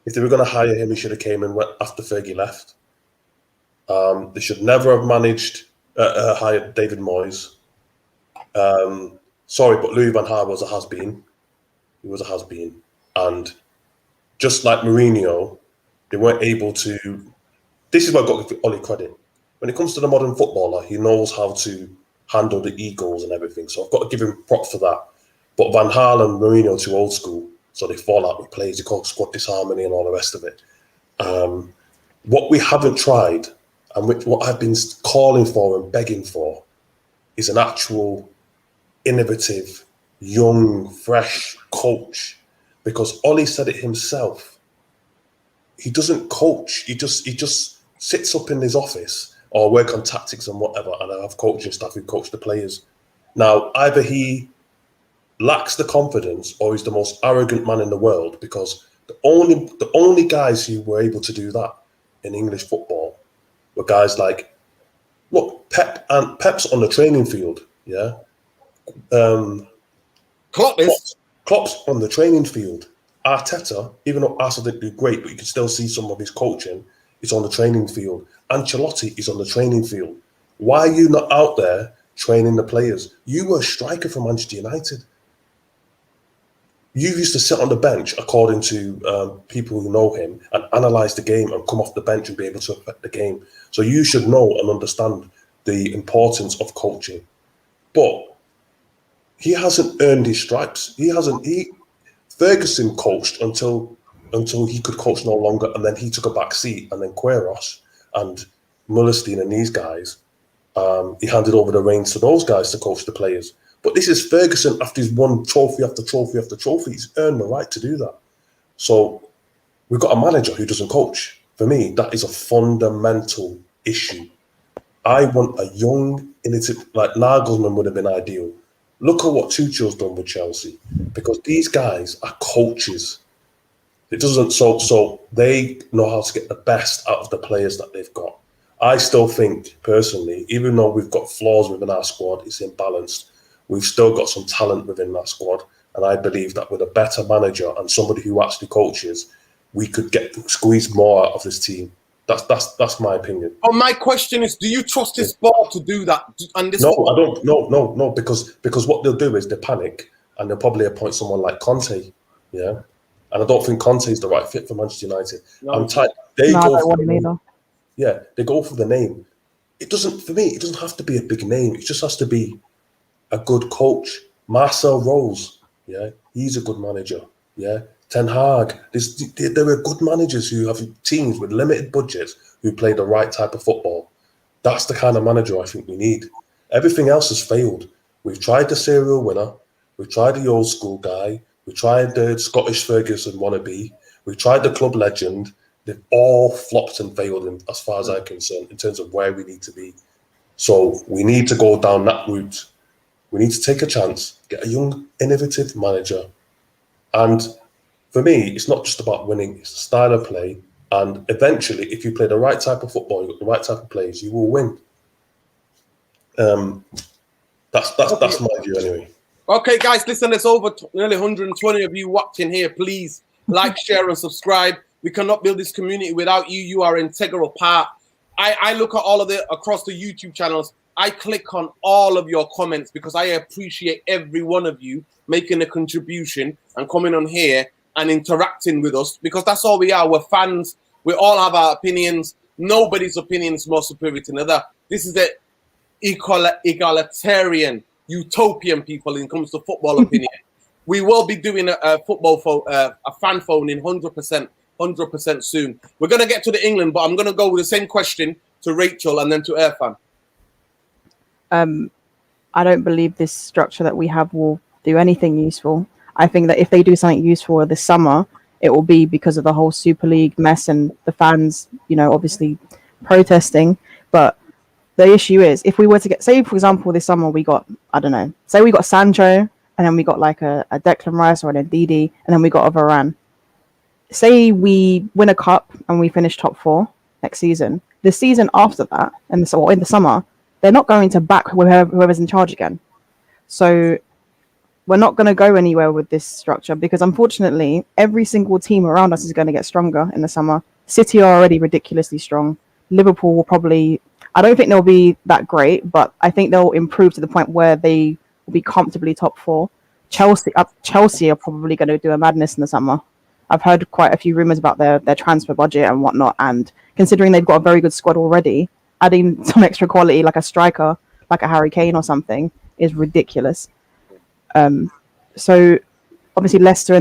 if they were going to hire him, he should have came in after Fergie left. They should never have hired David Moyes. Sorry, but Louis van Gaal was a has-been. He was a has-been. And just like Mourinho, they weren't able to... This is why I've got to give Ollie credit. When it comes to the modern footballer, he knows how to handle the egos and everything. So I've got to give him props for that. But Van Gaal and Mourinho too old school, so they fall out with players, they call squad disharmony and all the rest of it. What we haven't tried, and what I've been calling for and begging for, is an actual innovative, young, fresh coach. Because Ollie said it himself. He doesn't coach. He just sits up in his office or work on tactics and whatever. And I have coaching staff who coach the players. Now, either he lacks the confidence or he's the most arrogant man in the world, because the only guys who were able to do that in English football were guys like, look, Pep's on the training field, yeah. Klopp's on the training field. Arteta, even though Arsenal didn't do great, but you can still see some of his coaching, is on the training field. Ancelotti is on the training field. Why are you not out there training the players? You were a striker for Manchester United. You used to sit on the bench, according to people who know him, and analyse the game and come off the bench and be able to affect the game. So you should know and understand the importance of coaching. But he hasn't earned his stripes. Ferguson coached until he could coach no longer, and then he took a back seat, and then Queiroz and Mullerstein and these guys, he handed over the reins to those guys to coach the players. But this is Ferguson after he's won trophy after trophy after trophy. He's earned the right to do that. So we've got a manager who doesn't coach. For me, that is a fundamental issue. I want a young, innovative, like Nagelsmann would have been ideal. Look at what Tuchel's done with Chelsea, because these guys are coaches. It doesn't so they know how to get the best out of the players that they've got. I still think, personally, even though we've got flaws within our squad, it's imbalanced. We've still got some talent within that squad, and I believe that with a better manager and somebody who actually coaches, we could squeeze more out of this team. That's my opinion. Oh, my question is: do you trust this board to do that? No, I don't. No, because what they'll do is they panic and they'll probably appoint someone like Conte. Yeah, and I don't think Conte is the right fit for Manchester United. No. I don't want him either. Yeah, they go for the name. It doesn't have to be a big name. It just has to be a good coach. Marcel Rose, yeah, he's a good manager. Yeah, Ten Hag. There are good managers who have teams with limited budgets who play the right type of football. That's the kind of manager I think we need. Everything else has failed. We've tried the serial winner. We've tried the old school guy. We tried the Scottish Ferguson wannabe. We tried the club legend. They've all flopped and failed as far as I'm concerned in terms of where we need to be. So we need to go down that route. We need to take a chance, get a young, innovative manager. And for me, it's not just about winning, it's a style of play. And eventually, if you play the right type of football, you've got the right type of players, you will win. That's my view anyway. Okay, guys, listen, there's over nearly 120 of you watching here. Please like, share, and subscribe. We cannot build this community without you. You are an integral part. I look at all of it across the YouTube channels. I click on all of your comments because I appreciate every one of you making a contribution and coming on here and interacting with us, because that's all we are. We're fans. We all have our opinions. Nobody's opinion is more superior to another. This is the egalitarian, utopian people when it comes to football opinion. We will be doing a fan phone in 100% soon. We're going to get to the England, but I'm going to go with the same question to Rachel and then to Irfan. I don't believe this structure that we have will do anything useful. I think that if they do something useful this summer, it will be because of the whole Super League mess and the fans, obviously protesting. But the issue is, if we were to get, say, for example, this summer we got, I don't know, say we got Sancho, and then we got like a Declan Rice or an Ndidi, and then we got a Varane. Say we win a cup and we finish top 4 next season. The season after that, in the summer, they're not going to back whoever's in charge again. So we're not going to go anywhere with this structure, because unfortunately, every single team around us is going to get stronger in the summer. City are already ridiculously strong. Liverpool will probably, I don't think they'll be that great, but I think they'll improve to the point where they will be comfortably top 4. Chelsea are probably going to do a madness in the summer. I've heard quite a few rumours about their transfer budget and whatnot, and considering they've got a very good squad already, adding some extra quality like a striker, like a Harry Kane or something, is ridiculous. So obviously Leicester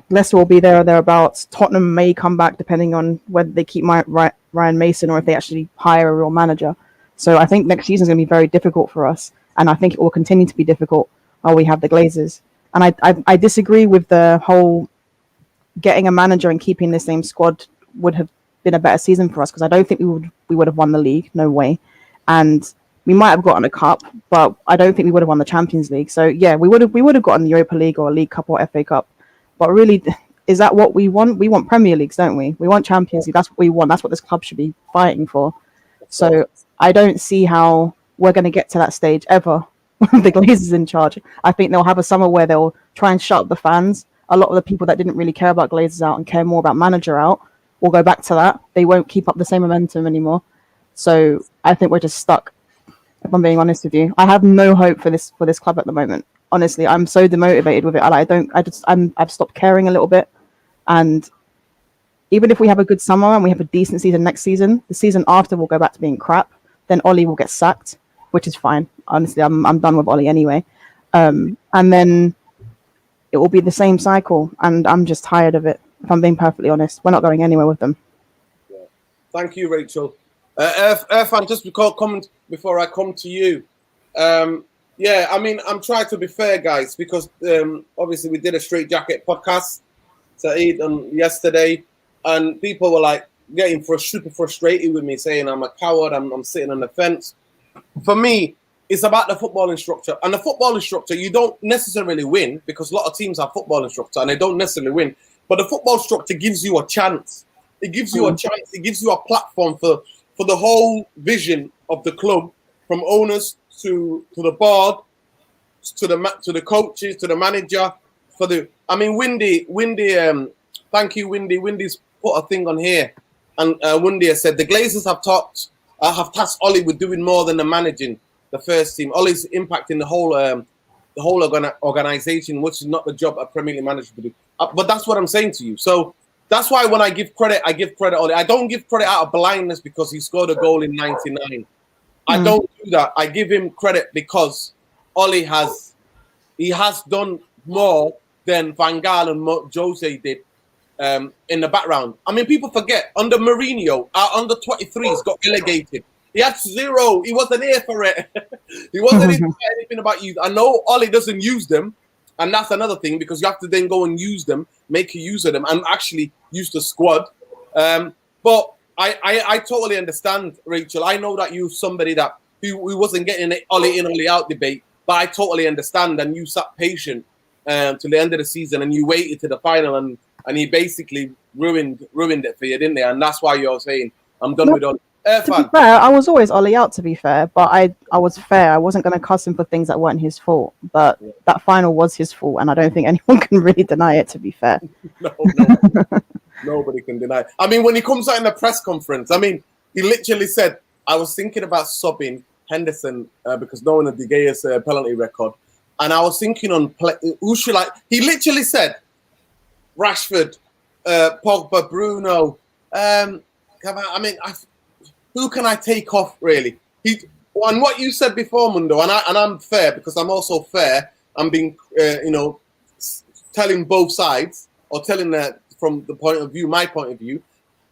Leicester will be there or thereabouts. Tottenham may come back depending on whether they keep Ryan Mason or if they actually hire a real manager. So I think next season is going to be very difficult for us, and I think it will continue to be difficult while we have the Glazers. And I disagree with the whole getting a manager and keeping the same squad would have been a better season for us, because I don't think we would have won the league, no way. And we might have gotten a cup, but I don't think we would have won the Champions League. So yeah, we would have gotten the Europa League or a League Cup or FA Cup. But really, is that what we want? We want Premier Leagues, don't we? We want Champions League. That's what we want. That's what this club should be fighting for. So I don't see how we're going to get to that stage ever with the Glazers in charge. I think they'll have a summer where they'll try and shut up the fans. A lot of the people that didn't really care about Glazers out and care more about manager out will go back to that. They won't keep up the same momentum anymore. So I think we're just stuck. If I'm being honest with you, I have no hope for this club at the moment. Honestly, I'm so demotivated with it. I've stopped caring a little bit. And even if we have a good summer and we have a decent season next season, the season after will go back to being crap. Then Ollie will get sacked, which is fine. Honestly, I'm done with Ollie anyway. And then it will be the same cycle, and I'm just tired of it. If I'm being perfectly honest, we're not going anywhere with them. Yeah. Thank you, Rachel. Irfan, just before I come to you. Yeah, I mean, I'm trying to be fair, guys, because obviously we did a Straight Jacket podcast yesterday, and people were like getting super frustrated with me, saying I'm a coward, I'm sitting on the fence. For me, it's about the footballing structure. And the footballing structure, you don't necessarily win, because a lot of teams have footballing structure and they don't necessarily win. But the football structure gives you a chance. It gives you a chance. It gives you a platform for the whole vision of the club, from owners to the board, to the coaches, to the manager. Windy. Thank you, Windy. Windy's put a thing on here, and Windy has said the Glazers have tasked Ollie with doing more than the managing the first team. Ollie's impacting the whole organization, which is not the job a Premier League manager to do. But that's what I'm saying to you. So that's why when I give credit Ollie. I don't give credit out of blindness because he scored a goal in 99. I don't do that. I give him credit because Ollie has done more than Van Gaal and Jose did in the background. I mean, people forget, under Mourinho, our under 23s got relegated. He had 0. He wasn't here for it. He wasn't here for anything about youth. I know Ollie doesn't use them, and that's another thing, because you have to then go and use them, make a use of them, and actually use the squad. But I totally understand, Rachel. I know that you're somebody that who wasn't getting an Ollie in, Ollie out debate, but I totally understand, and you sat patient till the end of the season, and you waited to the final, and he basically ruined it for you, didn't he? And that's why you're saying, I'm done with Ollie. To be fair, I was always Ollie out, to be fair, but I was fair. I wasn't going to cuss him for things that weren't his fault, but that final was his fault, and I don't think anyone can really deny it, to be fair. No. Nobody can deny it. I mean, when he comes out in the press conference, I mean, he literally said, I was thinking about subbing Henderson because no one had De Gea's penalty record, and I was thinking on who should I... He literally said, Rashford, Pogba, Bruno. Who can I take off really? And what you said before, Mundo, and I'm fair because I'm also fair. I'm being, telling both sides or telling that from the point of view, my point of view.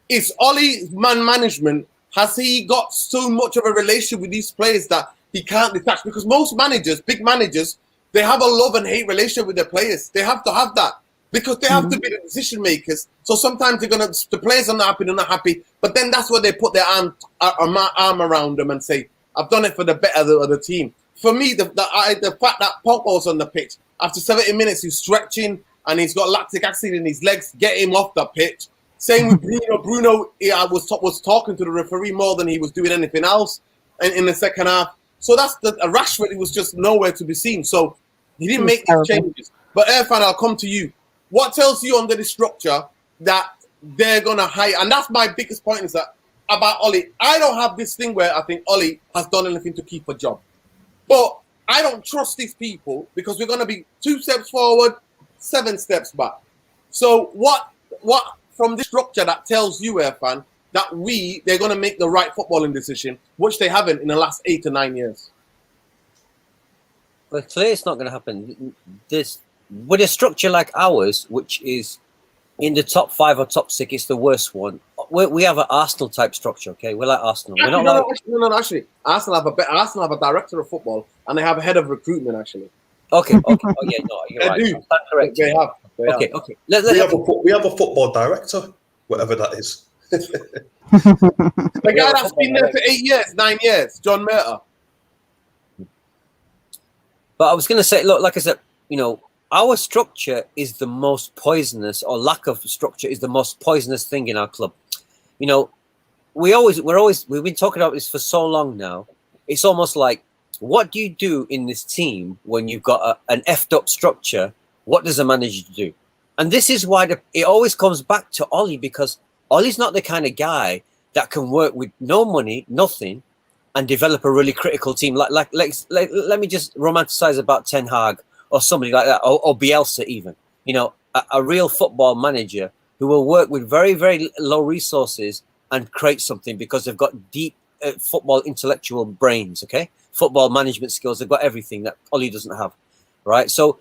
Is Ollie man management? Has he got so much of a relationship with these players that he can't detach? Because most managers, big managers, they have a love and hate relationship with their players. They have to have that because they have to be the decision makers. So sometimes the players are not happy, they're not happy. But then that's where they put their arm around them and say, "I've done it for the better of the team." For me, the fact that Pogba was on the pitch after 70 minutes, he's stretching and he's got lactic acid in his legs. Get him off the pitch. Same with Bruno. Bruno was talking to the referee more than he was doing anything else in the second half. So that's Rashford. He was just nowhere to be seen. So he didn't make these changes. But Irfan, I'll come to you. What tells you under the structure that they're gonna hire? And that's my biggest point is that about Ollie. I don't have this thing where I think Ollie has done anything to keep a job, but I don't trust these people because we're gonna be 2 steps forward, 7 steps back. So what from this structure that tells you, Irfan, that they're going to make the right footballing decision, which they haven't in the last 8 to 9 years? Well, clearly it's not going to happen. With a structure like ours, which is in the top 5 or top 6, it's the worst one. We have an Arsenal type structure, okay? We're like Arsenal. Actually, Arsenal have a director of football and they have a head of recruitment, actually. Okay. Oh, yeah, no, you're They right. do. Correct. They have. Okay. We have a football director, whatever that is. The guy that's been there for 8 years, 9 years, John Murta. But I was going to say, look, like I said, our structure is the most poisonous, or lack of structure is the most poisonous thing in our club. We've been talking about this for so long now. It's almost like, what do you do in this team when you've got an effed up structure? What does a manager do? And this is why it always comes back to Ollie, because Ollie's not the kind of guy that can work with no money, nothing, and develop a really critical team. Like let me just romanticize about Ten Hag or somebody like that, or Bielsa even. A real football manager who will work with very, very low resources and create something because they've got deep football intellectual brains, okay? Football management skills, they've got everything that Ollie doesn't have, right? So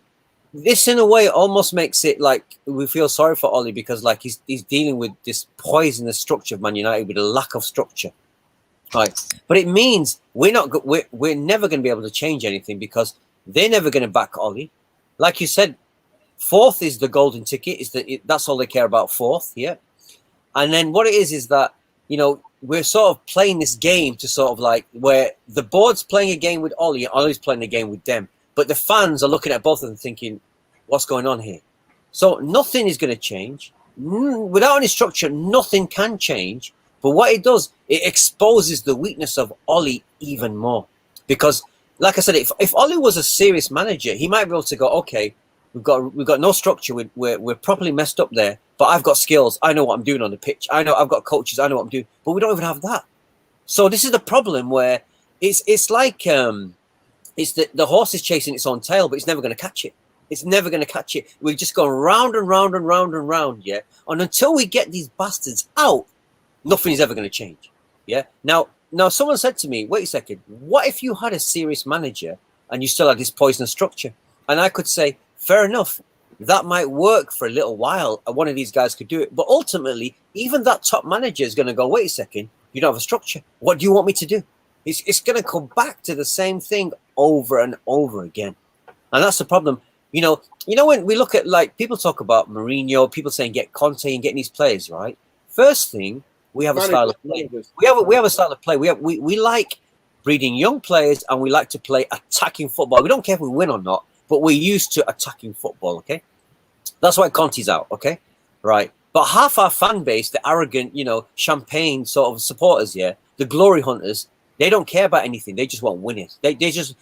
this, in a way, almost makes it like we feel sorry for Ollie because, like, he's dealing with this poisonous structure of Man United with a lack of structure, right? But it means we're never going to be able to change anything because they're never going to back Ollie. Like you said, 4th is the golden ticket. That's all they care about, 4th, yeah. And then what it is that we're sort of playing this game to sort of like where the board's playing a game with Ollie and Ollie's playing a game with them. But the fans are looking at both of them thinking, what's going on here? So nothing is going to change. Without any structure, nothing can change. But what it does, it exposes the weakness of Ollie even more. Because, like I said, if Ollie was a serious manager, he might be able to go, okay, we've got no structure. We're properly messed up there. But I've got skills. I know what I'm doing on the pitch. I know I've got coaches. I know what I'm doing. But we don't even have that. So this is the problem where it's like... It's the horse is chasing its own tail, but it's never going to catch it. It's never going to catch it. We're just going round and round and round and round, yeah? And until we get these bastards out, nothing is ever going to change, yeah? Now, someone said to me, wait a second, what if you had a serious manager and you still had this poisonous structure? And I could say, fair enough, that might work for a little while. One of these guys could do it. But ultimately, even that top manager is going to go, wait a second, you don't have a structure. What do you want me to do? It's going to come back to the same thing over and over again. And that's the problem. When we look at, like, people talk about Mourinho, people saying get Conte and getting these players, right? First thing, we have a style of play. We have a style of play. We like breeding young players and we like to play attacking football. We don't care if we win or not, but we're used to attacking football, okay? That's why Conte's out, okay? Right. But half our fan base, the arrogant, champagne sort of supporters, yeah, the glory hunters, they don't care about anything. They just want winning. They just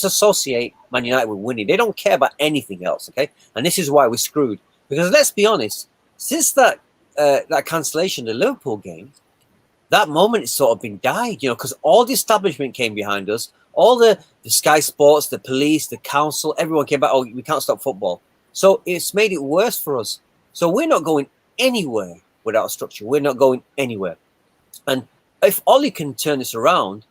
associate Man United with winning. They don't care about anything else. Okay, and this is why we're screwed. Because let's be honest, since that cancellation of the Liverpool game, that moment has sort of been died. Because all the establishment came behind us. All the Sky Sports, the police, the council, everyone came back. Oh, we can't stop football. So it's made it worse for us. So we're not going anywhere without structure. We're not going anywhere. And if Ollie can turn this around,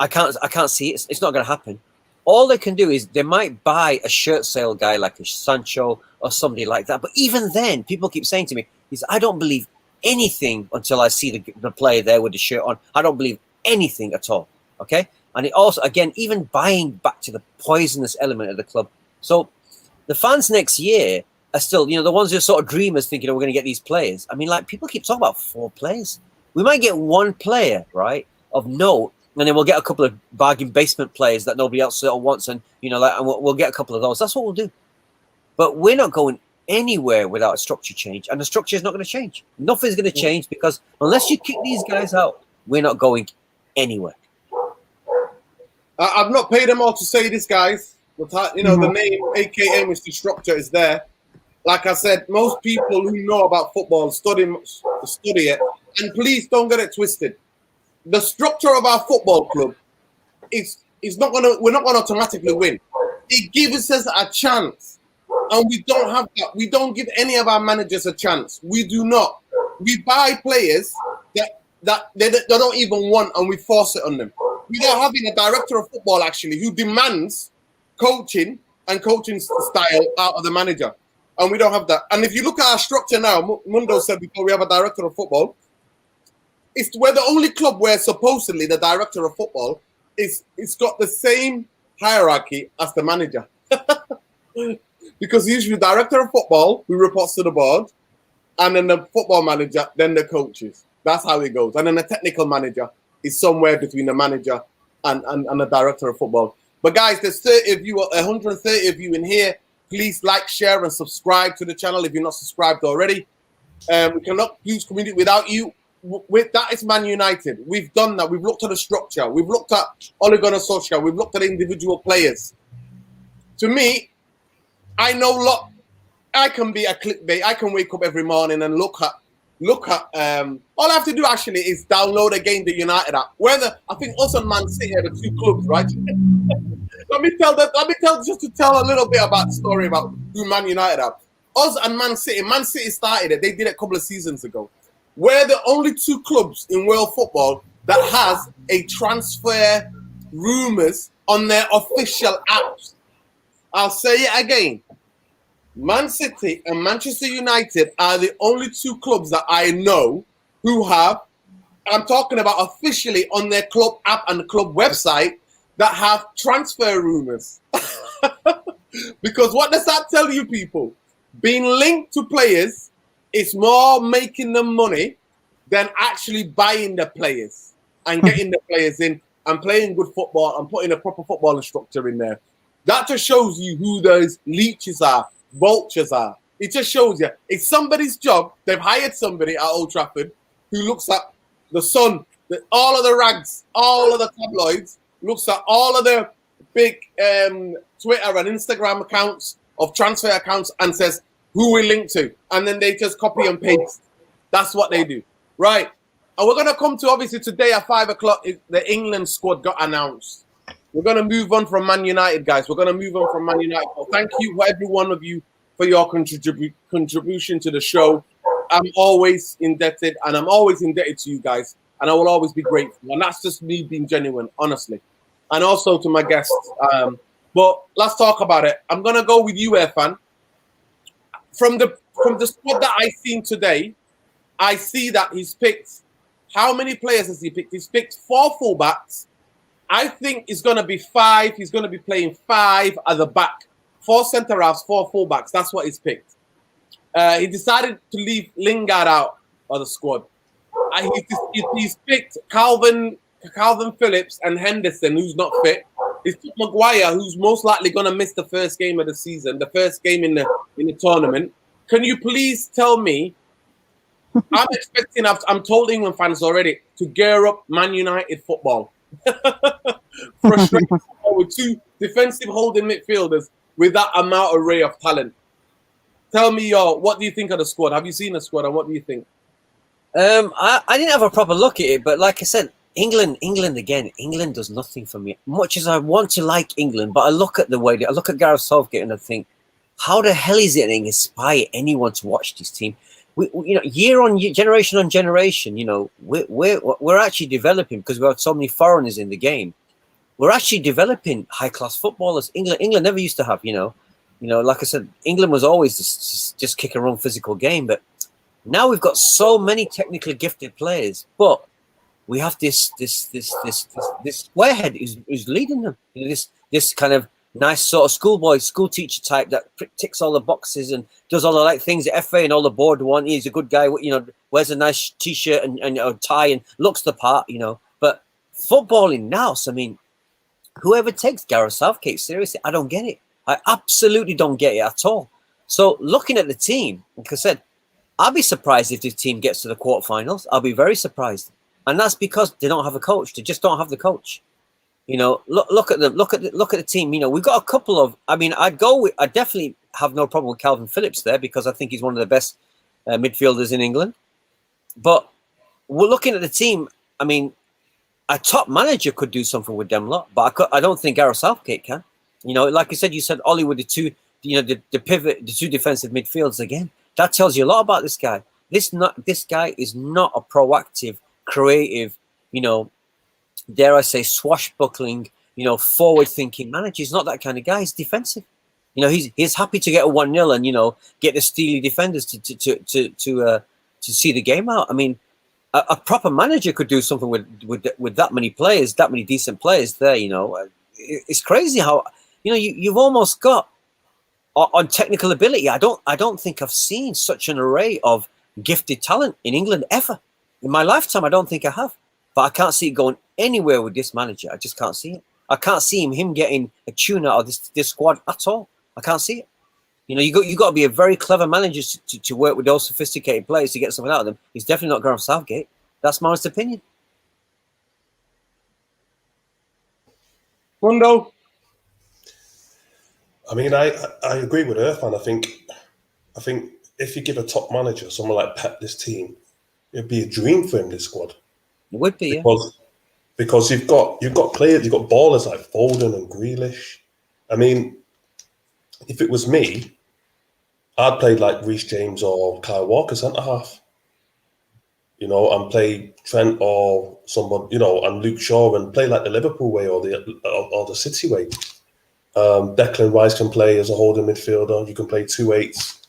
I can't see it. It's not going to happen. All they can do is they might buy a shirt sale guy like a Sancho or somebody like that. But even then, people keep saying to me, I don't believe anything until I see the player there with the shirt on. I don't believe anything at all. Okay. And it also, again, even buying back to the poisonous element of the club. So the fans next year are still, the ones who are sort of dreamers thinking, we're going to get these players. I mean, like, people keep talking about 4 players. We might get 1 player, right, of note, and then we'll get a couple of bargain basement players that nobody else wants, and, and we'll get a couple of those. That's what we'll do. But we're not going anywhere without a structure change, and the structure is not going to change. Nothing's going to change, because unless you kick these guys out, we're not going anywhere. I've not paid them all to say this, guys. But, the name, aka Mr. Structure, is there. Like I said, most people who know about football study it, and please don't get it twisted. The structure of our football club we're not gonna automatically win. It gives us a chance, and we don't have that. We don't give any of our managers a chance. We do not. We buy players that they don't even want, and we force it on them. Without having a director of football actually who demands coaching and coaching style out of the manager. And we don't have that. And if you look at our structure now, Mundo said before, we have a director of football. We're the only club where supposedly the director of football it's got the same hierarchy as the manager. Because usually the director of football, who reports to the board, and then the football manager, then the coaches. That's how it goes. And then the technical manager is somewhere between the manager and the director of football. But guys, there's 30 of you, 130 of you in here. Please like, share, and subscribe to the channel if you're not subscribed already. We cannot use community without you. That is Man United. We've done that. We've looked at the structure. We've looked at Ole Gunnar Solskjaer. We've looked at individual players. To me, I know I can be a clickbait. I can wake up every morning and look at. All I have to do actually is download again the United app. I think us and Man City are the 2 clubs, right? Let me tell a little bit about the story about who Man United are. Us and Man City. Man City started it. They did it a couple of seasons ago. We're the only 2 clubs in world football that has a transfer rumors on their official apps. I'll say it again. Man City and Manchester United are the only 2 clubs that I know who have, I'm talking about officially on their club app and the club website, that have transfer rumors. Because what does that tell you, people? Being linked to players is more making them money than actually buying the players and getting the players in and playing good football and putting a proper footballing structure in there. That just shows you who those leeches are, vultures are. It just shows you it's somebody's job. They've hired somebody at Old Trafford who looks at the Sun, all of the rags, all of the tabloids, looks at all of the big Twitter and Instagram accounts of transfer accounts and says who we link to. And then they just copy and paste. That's what they do. Right. And we're going to come to, obviously, today at 5 o'clock, the England squad got announced. We're going to move on from Man United, guys. We're going to move on from Man United. Well, thank you, every one of you, for your contribution to the show. I'm always indebted, and I'm always indebted to you guys, and I will always be grateful. And that's just me being genuine, honestly. And also to my guests. But let's talk about it. I'm going to go with you, Irfan. From the squad that I've seen today, I see that he's picked, how many players has he picked? He's picked 4 fullbacks. I think it's going to be 5. He's going to be playing 5 at the back. 4 centre-halves, 4 fullbacks. That's what he's picked. He decided to leave Lingard out of the squad. He's picked Calvin Phillips and Henderson, who's not fit. He's picked Maguire, who's most likely going to miss the first game of the season, the first game in the tournament. Can you please tell me? I'm expecting, I'm told England fans already, to gear up Man United football. Frustrating with 2 defensive holding midfielders with that amount of array of talent. Tell me, what do you think of the squad? Have you seen the squad, and what do you think? I didn't have a proper look at it, but like I said, England again. England does nothing for me. Much as I want to like England, but I look at the way I look at Gareth Southgate and I think how the hell is it inspire anyone to watch this team? We year on year, generation on generation, we're actually developing, because we have so many foreigners in the game. We're actually developing high class footballers. England never used to have, like I said, England was always just kick a wrong physical game, but now we've got so many technically gifted players, but we have this squarehead who's leading them. This kind of nice sort of school teacher type that ticks all the boxes and does all the like things the FA and all the board want. He's a good guy, wears a nice t-shirt and a tie and looks the part, But footballing now, so I mean, whoever takes Gareth Southgate seriously, I don't get it. I absolutely don't get it at all. So looking at the team, like I said, I'll be surprised if this team gets to the quarterfinals. I'll be very surprised. And that's because they don't have a coach. They just don't have the coach. Look at them. Look at the team. We've got a couple of. I mean, I definitely have no problem with Calvin Phillips there, because I think he's one of the best midfielders in England. But we're looking at the team. I mean, a top manager could do something with them lot, but I don't think Gareth Southgate can. Like you said, Ollie with the two, the pivot, the two defensive midfielders again. That tells you a lot about this guy. This guy is not a proactive, creative, dare I say, swashbuckling, forward-thinking manager. He's not that kind of guy. He's defensive. He's happy to get a 1-0 and get the steely defenders to see the game out. I mean, a proper manager could do something with that many players, that many decent players there. It's crazy how you've almost got on technical ability. I don't think I've seen such an array of gifted talent in England ever in my lifetime. I don't think I have, but I can't see it going anywhere with this manager. I just can't see it. I can't see him getting a tune out of this squad at all. I can't see it. You got to be a very clever manager to work with those sophisticated players to get something out of them. He's definitely not Gareth Southgate. That's my honest opinion. Mundo? I mean, I agree with Earthman. I think if you give a top manager, someone like Pep, this team, it'd be a dream for him, this squad. It would be, because you've got players, you've got ballers like Foden and Grealish. I mean, if it was me, I'd play like Reece James or Kyle Walker centre half. And play Trent or someone, and Luke Shaw, and play like the Liverpool way or the City way. Declan Rice can play as a holding midfielder. You can play 2-8s.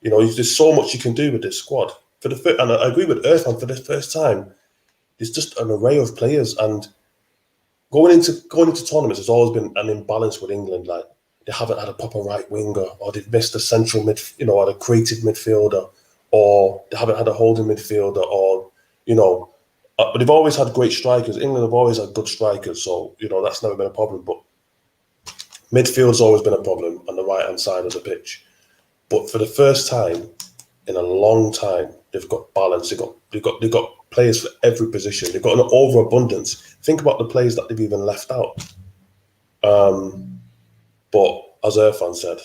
There's so much you can do with this squad. And I agree with Earthman, for the first time, there's just an array of players. And going into tournaments, there's always been an imbalance with England. Like, they haven't had a proper right winger, or they've missed a central or a creative midfielder, or they haven't had a holding midfielder, or but they've always had great strikers. England have always had good strikers, so that's never been a problem. But midfield's always been a problem on the right-hand side of the pitch. But for the first time in a long time, they've got balance. They've got players for every position. They've got an overabundance. Think about the players that they've even left out. But as Irfan said,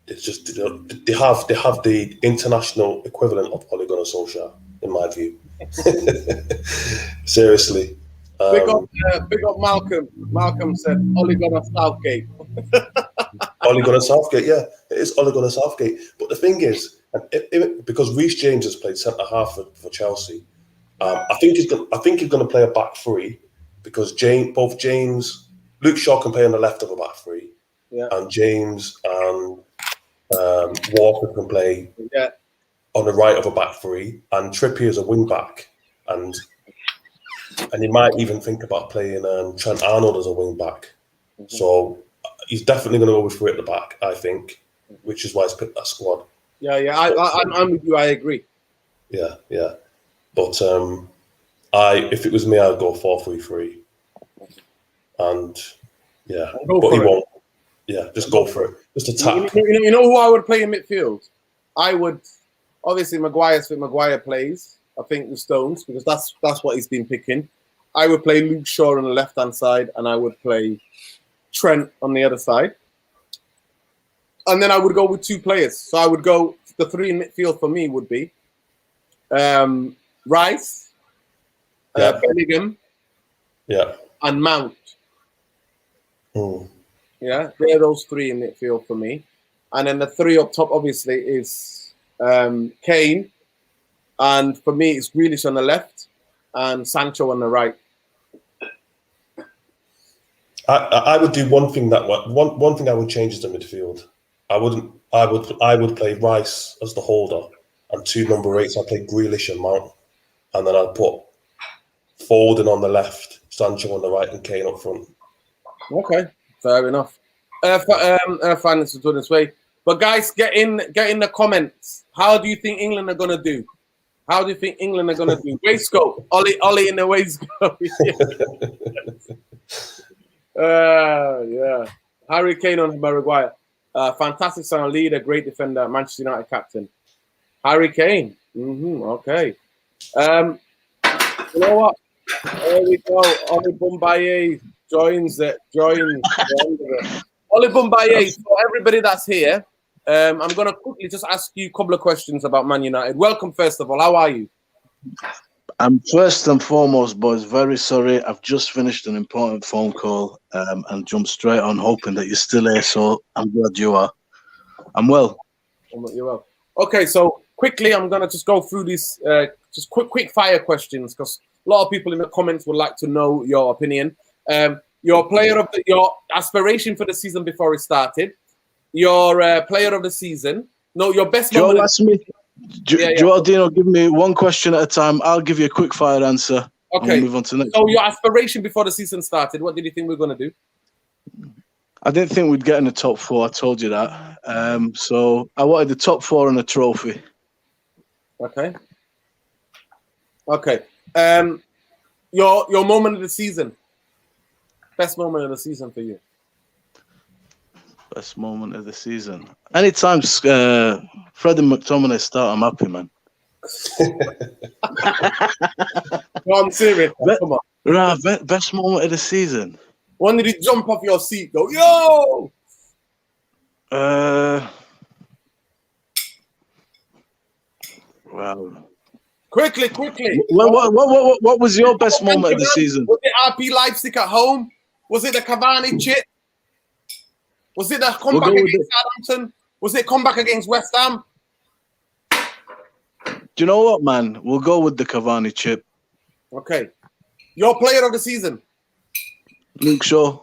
it's just they have the international equivalent of Ole Gunnar Solskjaer, in my view. Seriously. Big up Malcolm. Malcolm said Ole Gunnar Southgate. Ole Gunnar Southgate, yeah, it is Ole Gunnar Southgate. But the thing is, because Reece James has played centre half for Chelsea, I think he's going to play a back three, because Luke Shaw can play on the left of a back three, and James and Walker can play on the right of a back three, and Trippier is a wing back, and he might even think about playing Trent Arnold as a wing back. So he's definitely going to go with three at the back, I think, which is why he's picked that squad. I'm with you. I agree. Yeah. But if it was me, I'd go 4-3-3, and but he won't. Yeah, just go for it. Just attack. You know who I would play in midfield? I would, obviously, Maguire plays. I think the Stones, because that's what he's been picking. I would play Luke Shaw on the left-hand side, and I would play Trent on the other side. And then I would go with two players. So I would go, the three in midfield for me would be Rice, Bellingham, and Mount. Mm. Yeah, they're those three in midfield for me. and then the three up top obviously is Kane, and for me it's Grealish on the left and Sancho on the right. I would do one thing one thing I would change is the midfield. I would play Rice as the holder and 2 number 8s. I'd play Grealish and Mount, and then I'd put Foden on the left, Sancho on the right, and Kane up front. Okay, fair enough. Finance is doing this way, but guys, get in the comments. How do you think England are gonna do? How do you think England are gonna do? Waistcoat, Ollie in the waistcoat. Yeah. Harry Kane on Maguire. Fantastic son, leader, great defender, Manchester United captain. Harry Kane. Okay. You know what? There we go. Oli Bumbaye joins. Oli Bumbaye, for everybody that's here, I'm going to quickly just ask you a couple of questions about Man United. Welcome, first of all. How are you? I'm first and foremost, boys, very sorry. I've just finished an important phone call and jumped straight on, hoping that you're still here. So I'm glad you are. I'm well. You're well. Okay, so quickly, I'm going to just go through these just quick fire questions because a lot of people in the comments would like to know your opinion. Your aspiration for the season before it started. Your player of the season. No, your best moment. Joel asked me. Joel Dino, give me one question at a time. I'll give you a quick fire answer. Okay. We'll move on to the next. So your aspiration before the season started, what did you think we were going to do? I didn't think we'd get in the top 4. I told you that. So I wanted the top 4 and a trophy. Okay. Your moment of the season. Best moment of the season for you. Best moment of the season. Anytime Freddie McTominay start, I'm happy, man. No, I'm serious. Come on. Right, best moment of the season. When did you jump off your seat? Go, yo! Wow. Quickly. What was your best moment of the season? Was it RP Leipzig at home? Was it the Cavani chip? Was it the comeback against Southampton? Was it comeback against West Ham? Do you know what, man? We'll go with the Cavani chip. Okay. Your player of the season. Luke Shaw.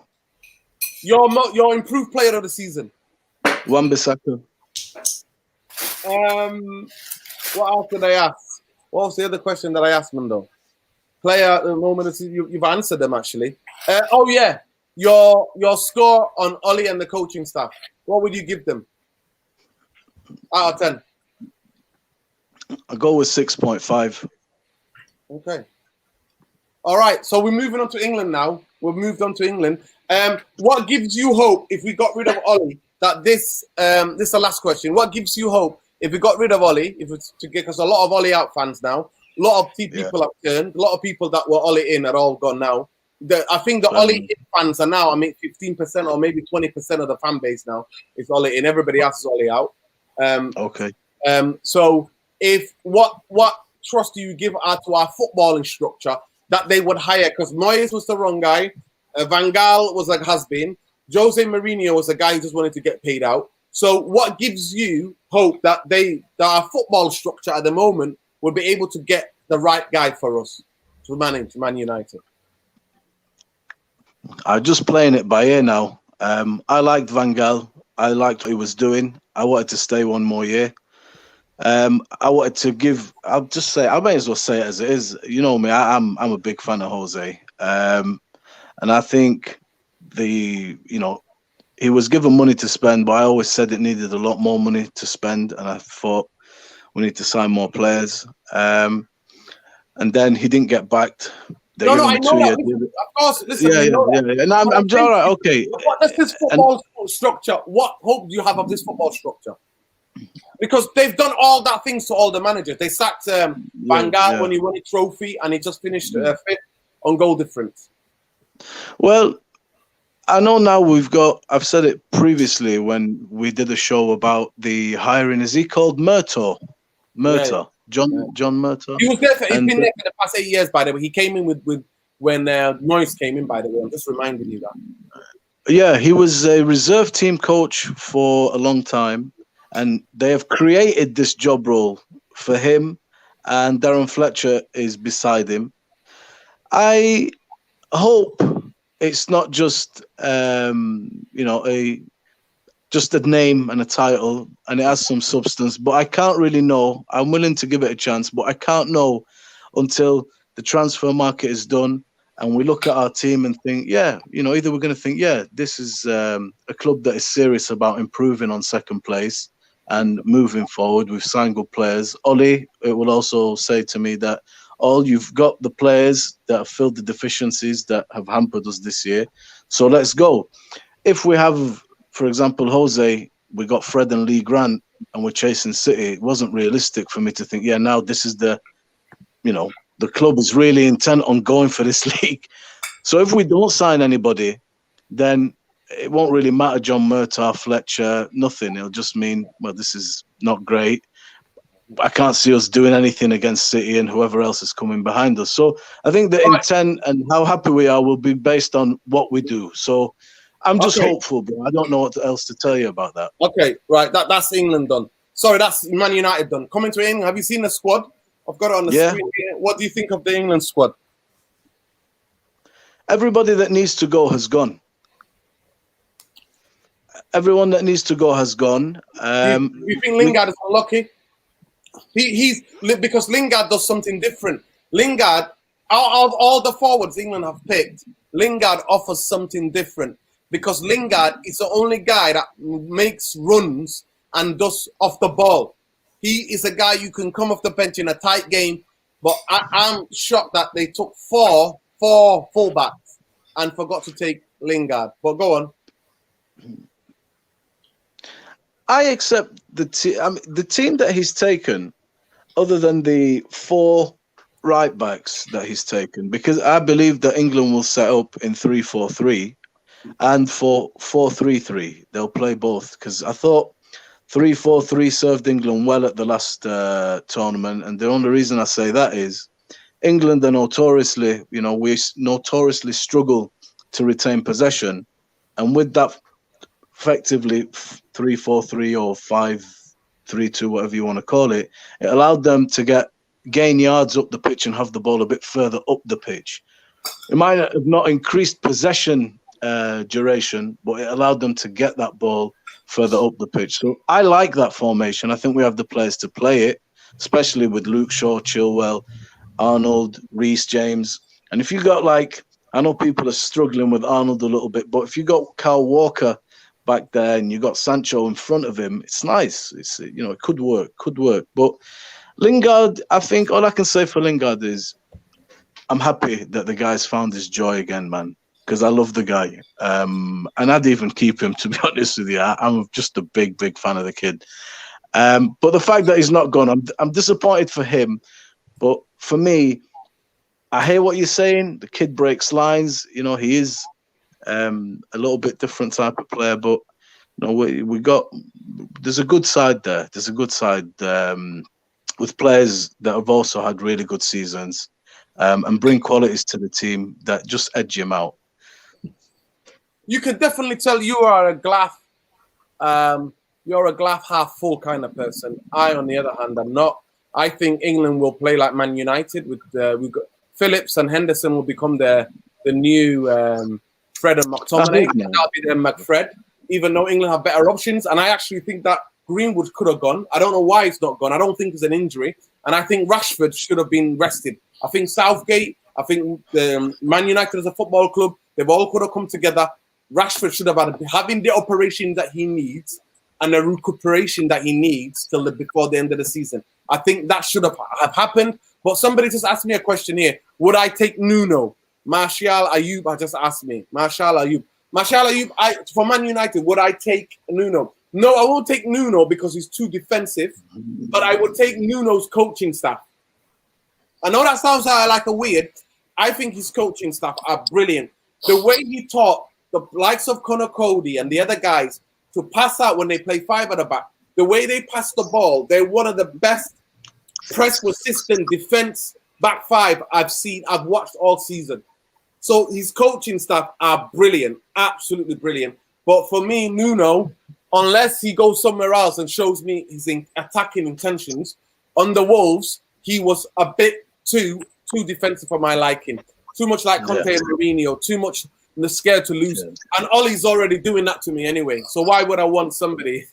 Your improved player of the season. Wan-Bissaka. What else did I ask? What was the other question that I asked, Mundo? Player at the moment of the season. You've answered them, actually. Your score on Ollie and the coaching staff. What would you give them? Out of 10. I'll go with 6.5. Okay. All right. So we're moving on to England now. We've moved on to England. What gives you hope if we got rid of Ollie? That this is the last question. What gives you hope if we got rid of Ollie? If it's to get, because a lot of Ollie out fans now, a lot of people have turned. A lot of people that were Ollie in are all gone now. I think the Ollie in fans are now, 15% or maybe 20% of the fan base now is Ollie in. Everybody else is Ollie out. Okay. So if what trust do you give to our footballing structure that they would hire? Because Moyes was the wrong guy. Van Gaal was like has-been. Jose Mourinho was a guy who just wanted to get paid out. So what gives you hope that our football structure at the moment will be able to get the right guy for us to manage Man United? I'm just playing it by ear now. I liked Van Gaal. I liked what he was doing. I wanted to stay one more year. I wanted to give. I'll just say. I may as well say it as it is. You know me. I'm a big fan of Jose. And I think he was given money to spend, but I always said it needed a lot more money to spend, and I thought we need to sign more players. And then he didn't get backed. I know that. Of course, listen. Yeah. And I'm all right. Okay. What does this football structure? What hope do you have of this football structure? Because they've done all that things to all the managers. They sacked Van Gaal when he won a trophy, and he just finished fifth on goal difference. Well, I know now I've said it previously when we did a show about the hiring. Is he called Murtaugh? Yeah. John Murtaugh. He's been there for the past 8 years, by the way. He came in with when Moyes came in, by the way. I'm just reminding you that. Yeah, he was a reserve team coach for a long time, and they have created this job role for him, and Darren Fletcher is beside him. I hope it's not just a just a name and a title, and it has some substance. But I can't really know. I'm willing to give it a chance, but I can't know until the transfer market is done and we look at our team and think, yeah, either we're going to think, yeah, this is a club that is serious about improving on second place and moving forward. We've signed good players. Ollie, it will also say to me that you've got the players that have filled the deficiencies that have hampered us this year. So let's go. If we have, for example, Jose, we got Fred and Lee Grant and we're chasing City, it wasn't realistic for me to think, yeah, now this is the club is really intent on going for this league. So if we don't sign anybody, then it won't really matter, John Murtaugh, Fletcher, nothing. It'll just mean, well, this is not great. I can't see us doing anything against City and whoever else is coming behind us. So I think the intent and how happy we are will be based on what we do. So I'm just hopeful, bro. I don't know what else to tell you about that. Okay, right. That's England done. Sorry, that's Man United done. Coming to England, have you seen the squad? I've got it on the screen here. What do you think of the England squad? Everybody that needs to go has gone. Everyone that needs to go has gone. You think Lingard is unlucky? He's because Lingard does something different. Lingard, out of all the forwards England have picked, Lingard offers something different because Lingard is the only guy that makes runs and does off the ball. He is a guy you can come off the bench in a tight game, but I'm shocked that they took four fullbacks and forgot to take Lingard. But go on. I accept the team that he's taken, other than the 4 right backs that he's taken, because I believe that England will set up in 3-4-3 and 4-3-3. They'll play both, because I thought 3-4-3 served England well at the last tournament, and the only reason I say that is England are notoriously, we notoriously struggle to retain possession, and with that effectively 3-4-3 or 5-3-2, whatever you want to call it, it allowed them to gain yards up the pitch and have the ball a bit further up the pitch. It might have not increased possession duration, but it allowed them to get that ball further up the pitch. So I like that formation. I think we have the players to play it, especially with Luke Shaw, Chilwell, Arnold, Reece James. And if you got I know people are struggling with Arnold a little bit, but if you got Kyle Walker back there and you got Sancho in front of him, it's nice. It's it could work. But Lingard, I think all I can say for Lingard is I'm happy that the guy's found his joy again, man, because I love the guy. And I'd even keep him, to be honest with you. I'm just a big fan of the kid. But the fact that he's not gone, I'm disappointed for him. But for me, I hear what you're saying. The kid breaks lines. He is a little bit different type of player, but there's a good side there. There's a good side with players that have also had really good seasons and bring qualities to the team that just edge him out. You can definitely tell you are a glass half full kind of person. I, on the other hand, am not. I think England will play like Man United. With we've got Phillips and Henderson will become the new Fred and McTominay. That'll be their McFred. Even though England have better options, and I actually think that Greenwood could have gone. I don't know why it's not gone. I don't think it's an injury, and I think Rashford should have been rested. I think Southgate. I think Man United as a football club, they've all could have come together. Rashford should have had having the operation that he needs and the recuperation that he needs till before the end of the season. I think that should have happened. But somebody just asked me a question here. Would I take Nuno? Martial Ayub, I just asked me. Martial Ayub, for Man United, would I take Nuno? No, I won't take Nuno because he's too defensive, but I would take Nuno's coaching staff. I know that sounds like a weird. I think his coaching staff are brilliant. The way he taught the likes of Conor Cody and the other guys to pass out when they play 5 at the back, the way they pass the ball, they're one of the best press resistant defense back 5 I've watched all season. So his coaching staff are brilliant, absolutely brilliant. But for me, Nuno, unless he goes somewhere else and shows me his attacking intentions, on the Wolves, he was a bit too defensive for my liking. Too much like Conte and Mourinho, too much scared to lose. And Ollie's already doing that to me anyway. So why would I want somebody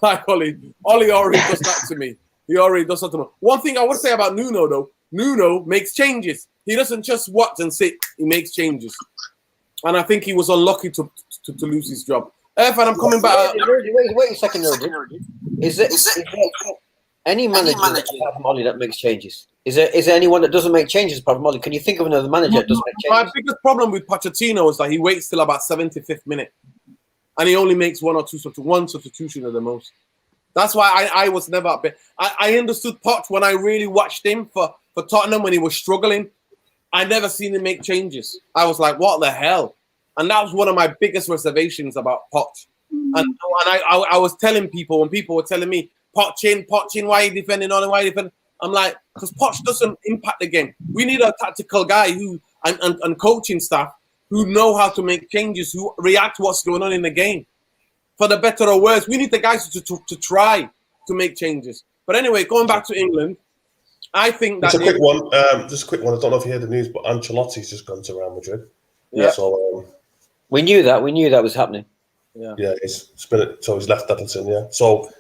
like Ollie? Ollie already does that to me. He already does that to me. One thing I would say about Nuno, though, Nuno makes changes. He doesn't just watch and sit. He makes changes. And I think he was unlucky to lose his job. Irfan, I'm coming back. Wait a second, Rudy. Is there any manager apart from Ollie that makes changes? Is there anyone that doesn't make changes apart from Ollie? Can you think of another manager that doesn't make changes? My biggest problem with Pochettino is that he waits till about 75th minute. And he only makes one substitution at the most. That's why I was never a bit. I understood Poch when I really watched him for Tottenham when he was struggling. I never seen him make changes. I was like, what the hell? And that was one of my biggest reservations about Poch. And I was telling people, when people were telling me, Poch in, why are you defending on him? Why are you defending? I'm like, because Poch doesn't impact the game. We need a tactical guy who and coaching staff who know how to make changes, who react to what's going on in the game. For the better or worse, we need the guys to try to make changes. But anyway, going back to England, I think that... Just a quick one. Just a quick one. I don't know if you heard the news, but Ancelotti's just gone to Real Madrid. Yeah. So we knew that. We knew that was happening. Yeah, he's left Everton. Yeah. So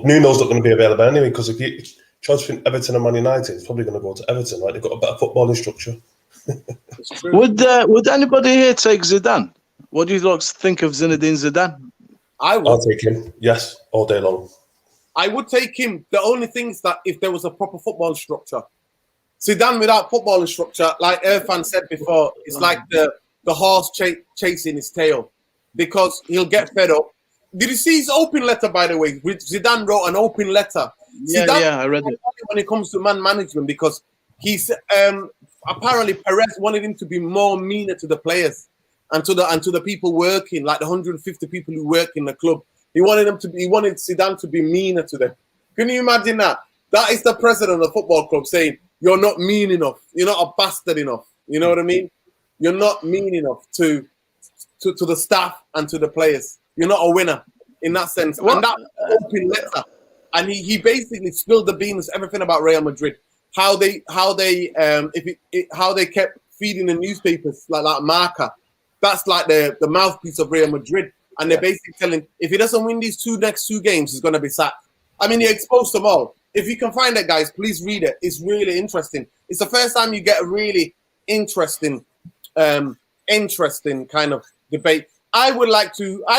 Nuno's not going to be available anyway, because if you choice between Everton and Man United, it's probably going to go to Everton. Right? They've got a better footballing structure. Would anybody here take Zidane? What do you think of Zinedine Zidane? I'll take him. Yes, all day long. I would take him. The only thing is that if there was a proper football structure, Zidane without footballing structure, like Irfan said before, it's like the horse chasing his tail, because he'll get fed up. Did you see his open letter, by the way? Zidane wrote an open letter. Yeah, I read it. When it comes to man management, because he's apparently Perez wanted him to be more meaner to the players and to the people working, like the 150 people who work in the club. He wanted Zidane to be meaner to them. Can you imagine that? That is the president of the football club saying, you're not mean enough. You're not a bastard enough. You know what I mean? You're not mean enough to the staff and to the players. You're not a winner in that sense. And that open letter. And he basically spilled the beans, everything about Real Madrid. How they kept feeding the newspapers like Marca. That's like the mouthpiece of Real Madrid. And they're basically telling, if he doesn't win these next two games, he's going to be sacked. I mean, he exposed them all. If you can find it, guys, please read it. It's really interesting. It's the first time you get a really interesting kind of debate. I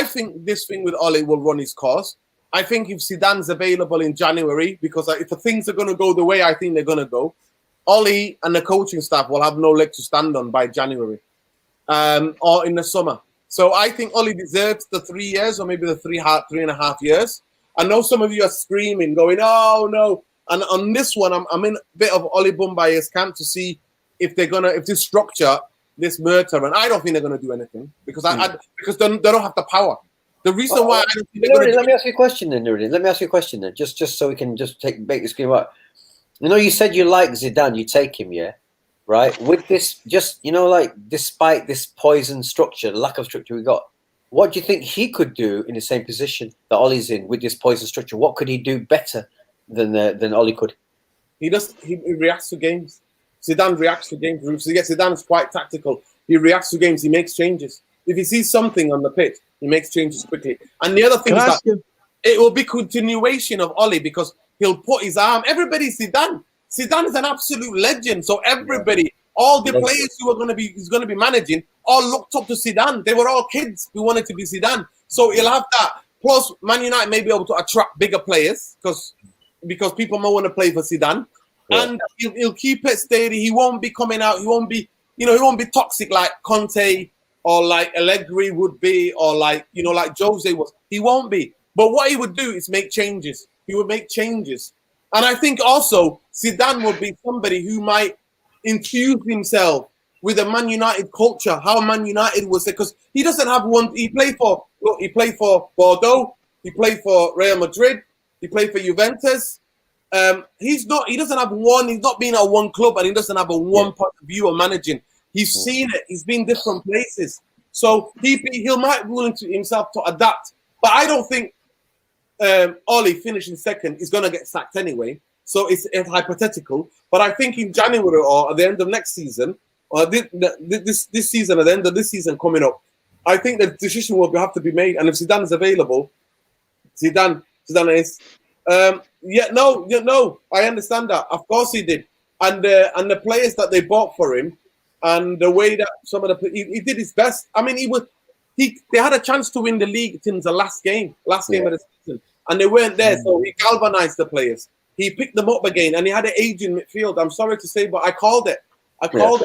think this thing with Ole will run his course. I think if Zidane's available in January, because if the things are going to go the way I think they're going to go, Ole and the coaching staff will have no leg to stand on by January or in the summer. So I think Ole deserves the 3 years, or maybe the 3.5 years. I know some of you are screaming, going, "Oh no!" And on this one, I'm in a bit of Ole Bumbaye's camp to see if this structure, this Murta, and I don't think they're going to do anything because because they don't have the power. The reason why I don't think let me ask you a question then, Nuri. Let me ask you a question then, just so we can just make this clear. Right? You know, you said you like Zidane, you take him, yeah, right? With this, despite this poison structure, the lack of structure we got, what do you think he could do in the same position that Ole's in with this poison structure? What could he do better than Ole could? He reacts to games. Zidane reacts to games. Zidane's quite tactical. He reacts to games. He makes changes. If he sees something on the pitch, he makes changes quickly. And the other thing is that it will be continuation of Ole, because he'll put his arm. Everybody's Zidane. Zidane is an absolute legend. So everybody, all the players he's going to be managing, all looked up to Zidane. They were all kids who wanted to be Zidane. So he'll have that. Plus, Man United may be able to attract bigger players because people may want to play for Zidane. Yeah. And he'll keep it steady. He won't be coming out. He won't be toxic like Conte or like Allegri would be, or like Jose was. He won't be. But what he would do is make changes. He would make changes. And I think also Zidane would be somebody who might infuse himself with a Man United culture, how Man United was, because he doesn't have one. He played for Bordeaux, he played for Real Madrid, he played for Juventus. He doesn't have one. He's not been at one club, and he doesn't have a one point of view of managing. He's seen it. He's been different places. So he might be willing to himself to adapt. But I don't think Ollie finishing second is going to get sacked anyway. So it's hypothetical. But I think in January or at the end of next season, or this season, at the end of this season coming up, I think the decision will have to be made. And if Zidane is available, Zidane is. No, I understand that. Of course he did. And the players that they bought for him, and the way that some of the he did his best. I mean, they had a chance to win the league in the last game of the season, and they weren't there. So he galvanized the players. He picked them up again, and he had an aging midfield. I'm sorry to say, but I called it. Bro,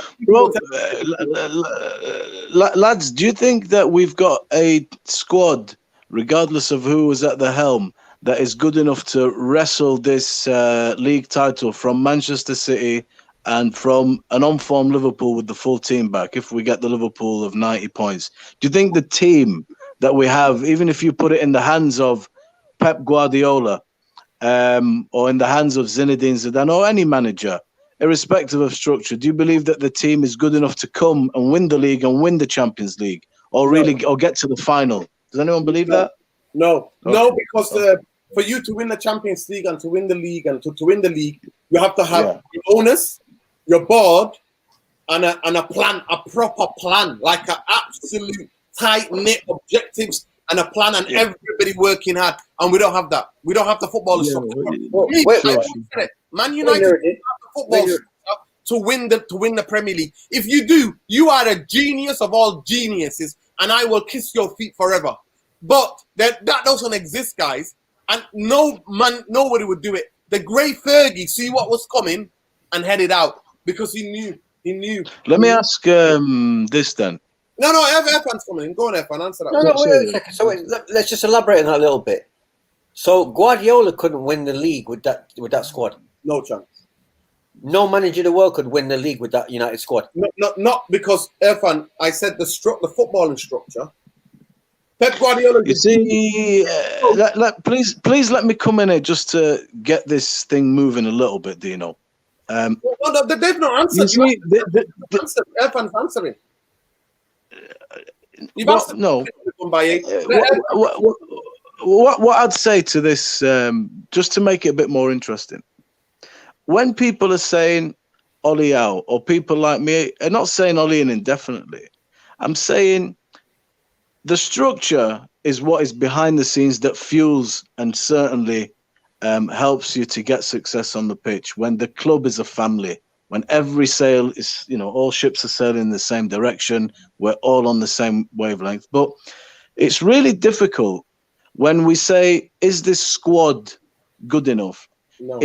lads, do you think that we've got a squad, regardless of who was at the helm, that is good enough to wrestle this league title from Manchester City and from an on-form Liverpool with the full team back, if we get the Liverpool of 90 points? Do you think the team that we have, even if you put it in the hands of Pep Guardiola or in the hands of Zinedine Zidane or any manager, irrespective of structure, do you believe that the team is good enough to come and win the league and win the Champions League or get to the final? Does anyone believe that? No, because for you to win the Champions League and to win the league and to win the league, you have to have your owners, your board, and a plan, a proper plan, like an absolute tight-knit objectives and a plan, and everybody working hard. And we don't have that. We don't have the football structure. Man United have the football structure to win the Premier League. If you do, you are a genius of all geniuses, and I will kiss your feet forever. But that doesn't exist, guys. And nobody would do it. The great Fergie see what was coming and headed out because he knew. Let me ask this then. No, Irfan's coming in. Go on, Irfan, answer that. No, wait a second. So let's just elaborate on that a little bit. So Guardiola couldn't win the league with that squad. No chance. No manager in the world could win the league with that United squad. Not because Irfan. I said the footballing structure. Pep Guardiola. You see, please let me come in here just to get this thing moving a little bit, Dino. They've not answered. Irfan's answering. What I'd say to this, just to make it a bit more interesting, when people are saying Ollie out, or people like me are not saying Ollie in indefinitely, I'm saying the structure is what is behind the scenes that fuels and certainly helps you to get success on the pitch. When the club is a family, when every sail is, all ships are sailing in the same direction, we're all on the same wavelength. But it's really difficult when we say, is this squad good enough? No.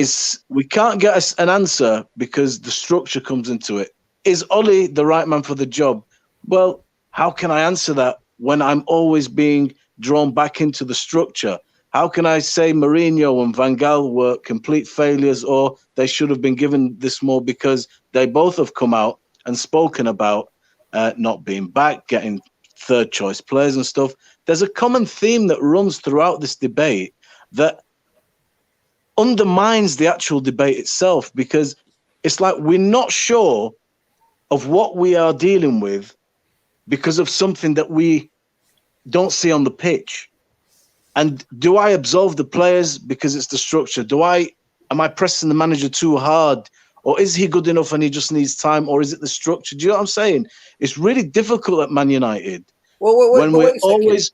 We can't get an answer because the structure comes into it. Is Ollie the right man for the job? Well, how can I answer that when I'm always being drawn back into the structure? How can I say Mourinho and Van Gaal were complete failures, or they should have been given this more, because they both have come out and spoken about not being back, getting third choice players and stuff. There's a common theme that runs throughout this debate that undermines the actual debate itself, because it's like we're not sure of what we are dealing with because of something that we don't see on the pitch. And do I absolve the players because it's the structure? Am I pressing the manager too hard? Or is he good enough and he just needs time? Or is it the structure? Do you know what I'm saying? It's really difficult at Man United when we're always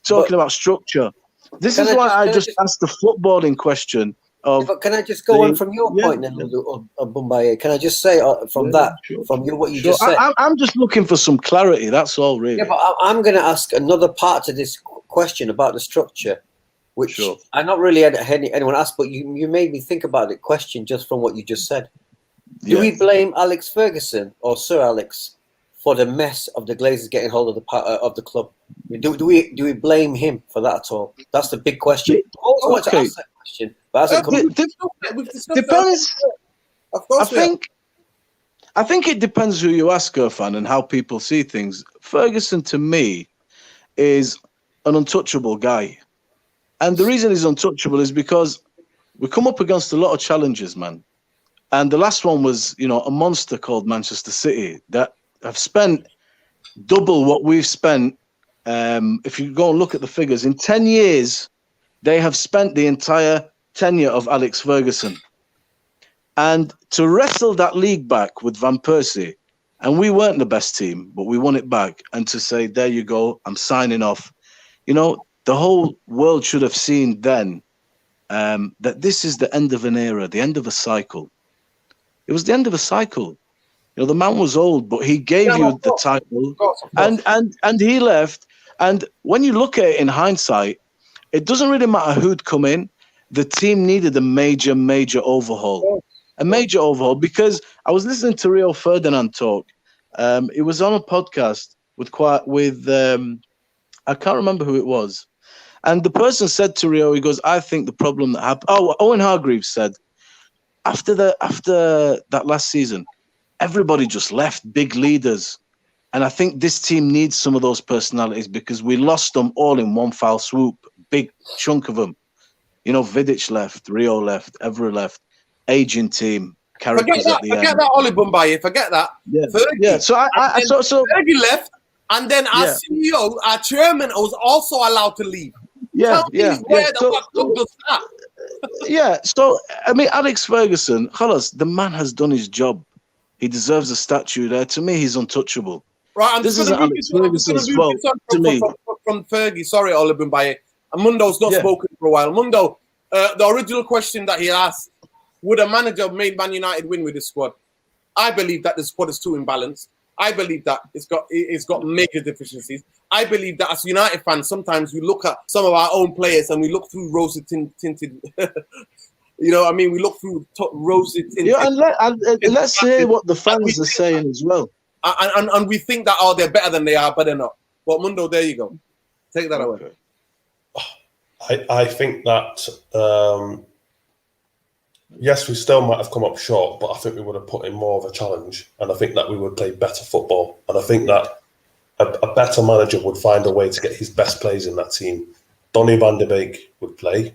talking about structure. This is why I just asked the footballing question. But can I just go on from your point then, Bumbaye? Can I just say from what you just said? I'm just looking for some clarity. That's all, really. Yeah, but I'm going to ask another part to this question about the structure, which I not really had anyone ask, but you made me think about the question just from what you just said. Do we blame Alex Ferguson or Sir Alex for the mess of the Glazers getting hold of the club? Do we blame him for that at all? That's the big question. I always want to ask that question, but depends. Of course, I think it depends who you ask, Irfan, and how people see things. Ferguson, to me, is an untouchable guy, and the reason he's untouchable is because we come up against a lot of challenges, man. And the last one was, a monster called Manchester City that have spent double what we've spent. If you go and look at the figures, in 10 years, they have spent the entire tenure of Alex Ferguson. And to wrestle that league back with Van Persie, and we weren't the best team, but we won it back, and to say, there you go, I'm signing off. You know, the whole world should have seen then that this is the end of an era, the end of a cycle. It was the end of a cycle. You know, the man was old, but he gave you the title, Of course. and he left. And when you look at it in hindsight, it doesn't really matter who'd come in. The team needed a major overhaul. A major overhaul, because I was listening to Rio Ferdinand talk. It was on a podcast with I can't remember who it was. And the person said to Rio, he goes, I think the problem that happened. Oh, Owen Hargreaves said, after that last season, everybody just left, big leaders. And I think this team needs some of those personalities because we lost them all in one foul swoop, big chunk of them. You know, Vidic left, Rio left, Evra left, aging team, characters at the end. Forget that, Oli Bumbaye. Forget that. Yeah, Fergie, yeah. So Fergie left, and then our CEO, our chairman, was also allowed to leave. Yeah. So I mean, Alex Ferguson, the man has done his job. He deserves a statue there. To me, he's untouchable. Right, This isn't Alex Ferguson's fault. To me, from Fergie. Sorry, Oli Bumbaye. And Mundo's not spoken for a while. Mundo, the original question that he asked: would a manager have made Man United win with this squad? I believe that the squad is too imbalanced. I believe that it's got major deficiencies. I believe that as United fans, sometimes we look at some of our own players and we look through rosy tinted. You know, what I mean, we look through rosy tinted. Yeah, and let's hear what the fans are saying as well. And we think that they're better than they are, but they're not. But Mundo, there you go. Take that away. I think that yes, we still might have come up short, but I think we would have put in more of a challenge, and I think that we would play better football, and I think that a better manager would find a way to get his best players in that team. Donny van de Beek would play.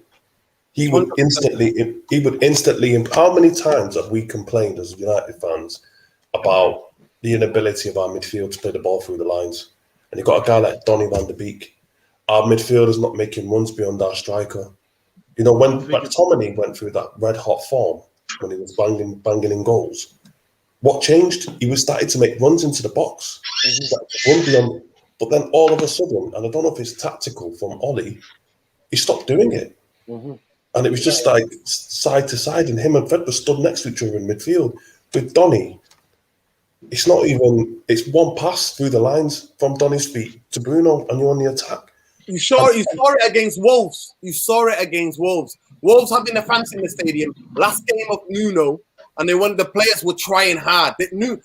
He would instantly. How many times have we complained as United fans about the inability of our midfield to play the ball through the lines? And you've got a guy like Donny van de Beek. Our midfielder's not making runs beyond our striker. You know, when McTominay went through that red-hot form, when he was banging in goals, what changed? He was starting to make runs into the box. Run beyond, but then all of a sudden, and I don't know if it's tactical from Ollie, he stopped doing it. And it was just like side to side, and him and Fred were stood next to each other in midfield. With Donny, it's not even, it's one pass through the lines from Donny's feet to Bruno, and you're on the attack. You saw it against Wolves. Wolves having the fans in the stadium. Last game of Nuno, and the players were trying hard. The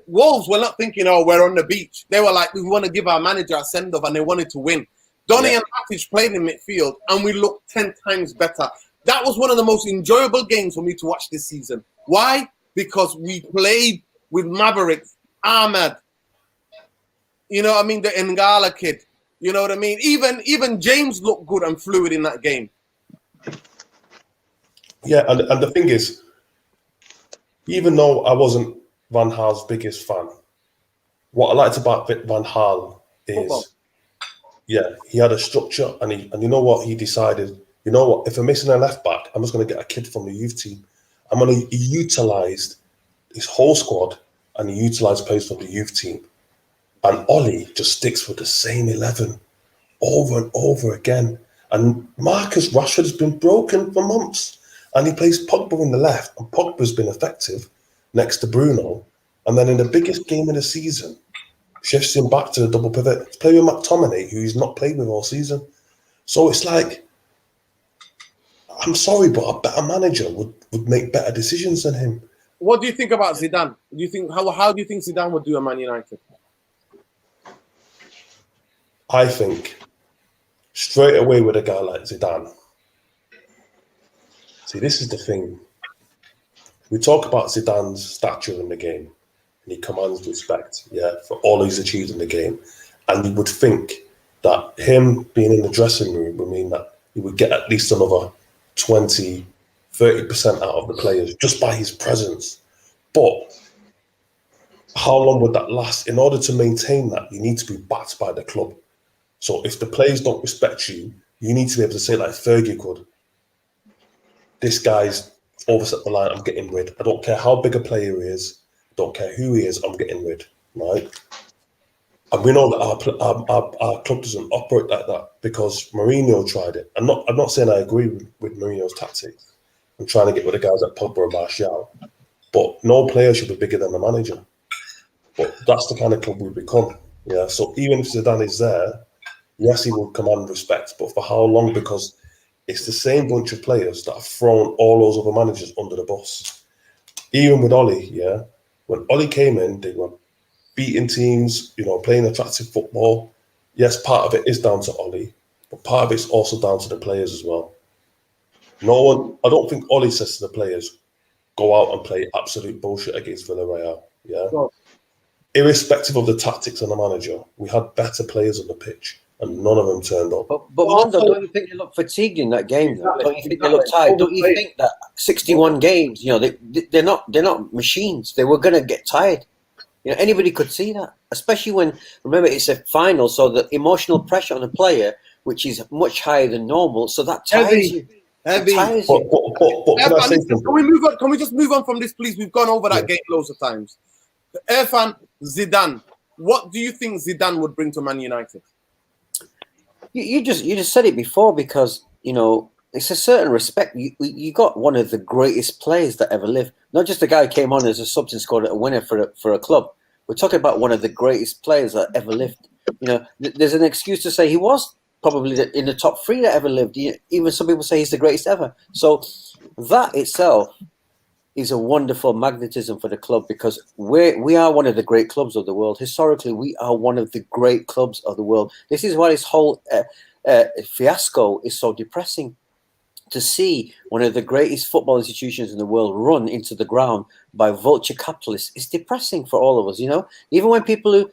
Wolves were not thinking, we're on the beach. They were like, we want to give our manager a send-off, and they wanted to win. Donny and Matic played in midfield, and we looked 10 times better. That was one of the most enjoyable games for me to watch this season. Why? Because we played with Mavericks, Ahmed, you know what I mean, the Ngala kid. You know what I mean? Even James looked good and fluid in that game. Yeah, and the thing is, even though I wasn't Van Gaal's biggest fan, what I liked about Van Gaal is, he had a structure, and you know what, he decided, you know what, if I'm missing a left back, I'm just going to get a kid from the youth team. He utilised his whole squad, and he utilised players from the youth team. And Ollie just sticks with the same 11 over and over again. And Marcus Rashford has been broken for months. And he plays Pogba in the left. And Pogba's been effective next to Bruno. And then in the biggest game of the season, shifts him back to the double pivot. He's playing with McTominay, who he's not played with all season. So it's like, I'm sorry, but a better manager would make better decisions than him. What do you think about Zidane? How do you think Zidane would do at Man United? I think straight away with a guy like Zidane. See, this is the thing. We talk about Zidane's stature in the game, and he commands respect, for all he's achieved in the game. And you would think that him being in the dressing room would mean that he would get at least another 20, 30% out of the players just by his presence. But how long would that last? In order to maintain that, you need to be backed by the club. So if the players don't respect you, you need to be able to say, like Fergie could, this guy's overset the line, I'm getting rid. I don't care how big a player he is, don't care who he is, I'm getting rid, right? And we know that our club doesn't operate like that because Mourinho tried it. I'm not saying I agree with Mourinho's tactics. I'm trying to get rid of guys like Pogba and Martial. But no player should be bigger than the manager. But that's the kind of club we've become. Yeah. So even if Zidane is there, yes, he will command respect. But for how long? Because it's the same bunch of players that have thrown all those other managers under the bus. Even with Oli, yeah. When Oli came in, they were beating teams, playing attractive football. Yes, part of it is down to Oli, but part of it's also down to the players as well. I don't think Oli says to the players, go out and play absolute bullshit against Villarreal. Yeah. Well, Irrespective of the tactics and the manager, we had better players on the pitch and none of them turned up. But Mondo, don't you think they look fatigued in that game? Though? Don't you think they look tired? Don't you think that 61 games, they're not machines. They were going to get tired. Anybody could see that, especially when, remember, it's a final, so the emotional pressure on a player, which is much higher than normal, so that tires you. Heavy. But can I say something? Can we move on? Can we just move on from this, please? We've gone over that game loads of times. Irfan, Zidane. What do you think Zidane would bring to Man United? You just said it before, because it's a certain respect. You got one of the greatest players that ever lived. Not just a guy who came on as a sub and scored a winner for a club. We're talking about one of the greatest players that ever lived. There's an excuse to say he was probably in the top 3 that ever lived. Even some people say he's the greatest ever. So that itself is a wonderful magnetism for the club, because we are one of the great clubs of the world. Historically, we are one of the great clubs of the world. This is why this whole fiasco is so depressing. To see one of the greatest football institutions in the world run into the ground by vulture capitalists is depressing for all of us. Even when people who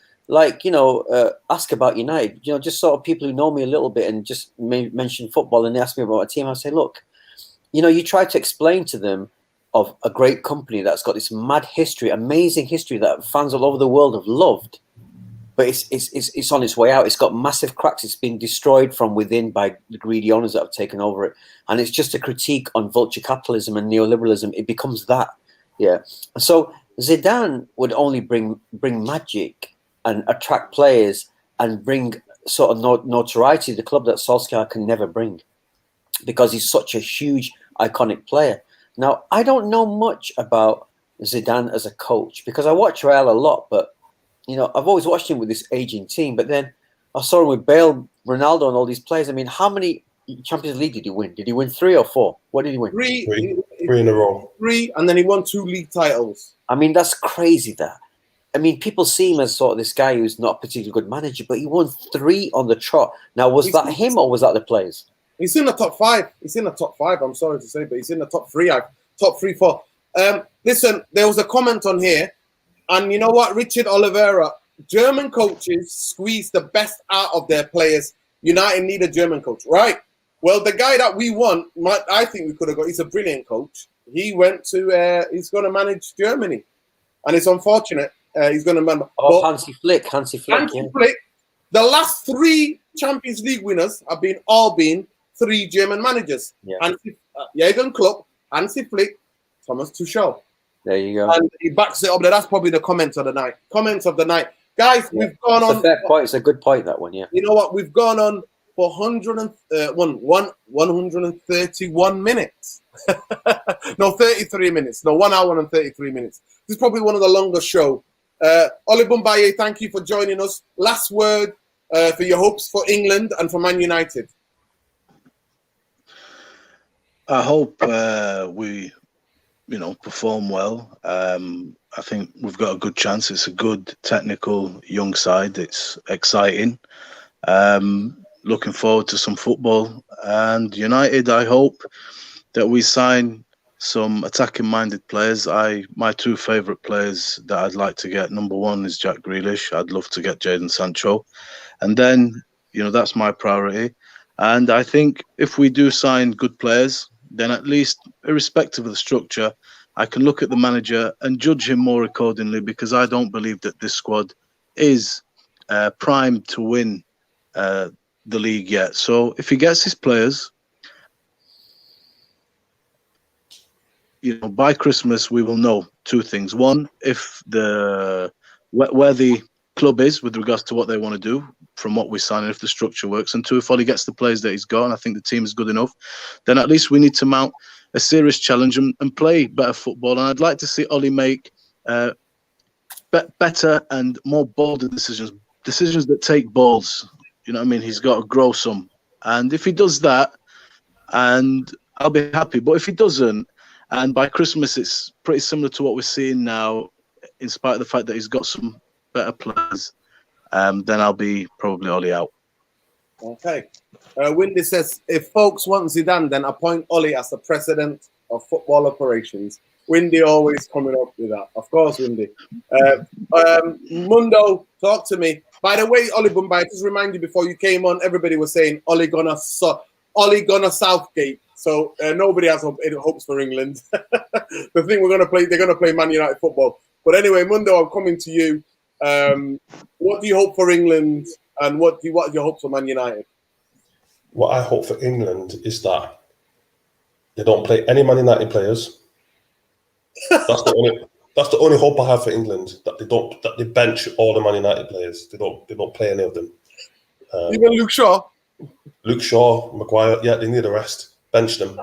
ask about United, just sort of people who know me a little bit and just mention football, and they ask me about a team, I say, look, you try to explain to them of a great company that's got this mad history, amazing history that fans all over the world have loved, but it's on its way out. It's got massive cracks. It's been destroyed from within by the greedy owners that have taken over it, and it's just a critique on vulture capitalism and neoliberalism. It becomes that, yeah. So Zidane would only bring magic and attract players and bring sort of notoriety to the club that Solskjaer can never bring, because he's such a huge, iconic player. Now, I don't know much about Zidane as a coach, because I watch Real a lot, but I've always watched him with this aging team. But then I saw him with Bale, Ronaldo, and all these players. I mean, how many Champions League did he win? Did he win 3 or 4? What did he win? Three in a row. 3, and then he won 2 league titles. I mean, that's crazy. People see him as sort of this guy who's not a particularly good manager, but he won 3 on the trot. Now, was that him or was that the players? He's in the top 5. He's in the top 5. I'm sorry to say, but he's in the top 3. Top 3, 4. Listen, there was a comment on here, and you know what, Richard Oliveira, German coaches squeeze the best out of their players. United need a German coach, right? Well, the guy that we want, I think we could have got. He's a brilliant coach. He went to. He's going to manage Germany, and it's unfortunate. He's going to manage. Hansi Flick. Hansi Flick. The last 3 Champions League winners have all been 3 German managers. Yeah. Jürgen Klopp, Hansi Flick, Thomas Tuchel. There you go. And he backs it up there. That's probably the comments of the night. Guys, we've gone on. It's a fair point. It's a good point, that one, yeah. You know what? We've gone on for 131 minutes. No, 33 minutes. No, 1 hour and 33 minutes. This is probably one of the longest shows. Oli Bumbaye, thank you for joining us. Last word for your hopes for England and for Man United. I hope we perform well. I think we've got a good chance. It's a good technical young side. It's exciting. Looking forward to some football. And United, I hope that we sign some attacking-minded players. My 2 favourite players that I'd like to get, number 1 is Jack Grealish. I'd love to get Jadon Sancho. And then, that's my priority. And I think if we do sign good players, then at least, irrespective of the structure, I can look at the manager and judge him more accordingly, because I don't believe that this squad is primed to win the league yet. So if he gets his players, by Christmas we will know two things. One, if where the club is with regards to what they want to do from what we sign, and if the structure works. And two, if Ollie gets the players that he's got, and I think the team is good enough, then at least we need to mount a serious challenge and play better football. And I'd like to see Ollie make better and more bolder decisions that take balls. You know what I mean? He's got to grow some. And if he does that, and I'll be happy. But if he doesn't, and by Christmas it's pretty similar to what we're seeing now, in spite of the fact that he's got some better players, then I'll be probably Ollie out. Okay. Windy says, if folks want Zidane, then appoint Ollie as the president of football operations. Windy always coming up with that. Of course, Windy. Mundo, talk to me. By the way, Ollie Bumbai, just remind you, before you came on, everybody was saying Ollie gonna Southgate. So nobody has hopes for England. The thing they're gonna play Man United football. But anyway, Mundo, I'm coming to you. What do you hope for England, and what are your hopes for Man United? What I hope for England is that they don't play any Man United players. That's the only hope I have for England. That they bench all the Man United players. They don't play any of them. Even Luke Shaw. Luke Shaw, Maguire, yeah, they need a rest. Bench them.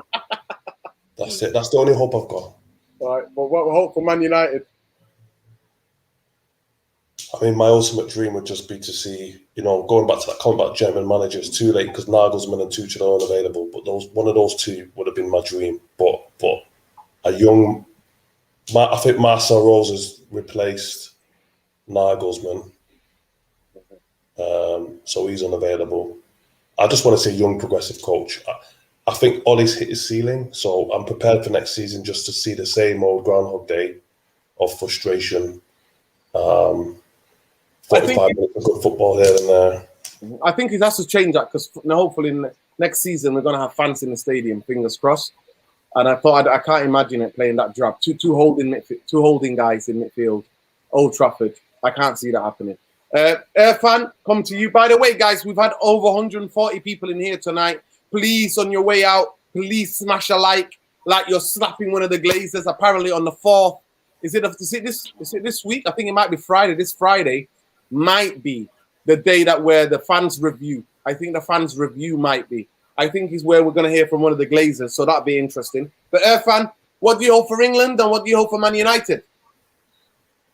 That's it. That's the only hope I've got. All right. Well, what we hope for Man United? I mean, my ultimate dream would just be to see, going back to that comment about German managers, too late because Nagelsmann and Tuchel are unavailable. But one of those two would have been my dream. But a young, I think Marcel Rose has replaced Nagelsmann, so he's unavailable. I just want to see a young progressive coach. I think Ollie's hit his ceiling, so I'm prepared for next season just to see the same old Groundhog Day of frustration. 45 minutes of good football here and there. I think it has to change that, because hopefully next season we're going to have fans in the stadium, fingers crossed. And I thought I can't imagine it playing that drab. Two holding guys in midfield, Old Trafford. I can't see that happening. Irfan, come to you. By the way, guys, we've had over 140 people in here tonight. Please, on your way out, please smash a like you're slapping one of the Glazers. Apparently on the 4th. Is it this week? I think it might be Friday. This Friday might be the day where the fans review. I think the fans review might be. I think is where we're going to hear from one of the Glazers. So that'd be interesting. But Irfan, what do you hope for England, and what do you hope for Man United?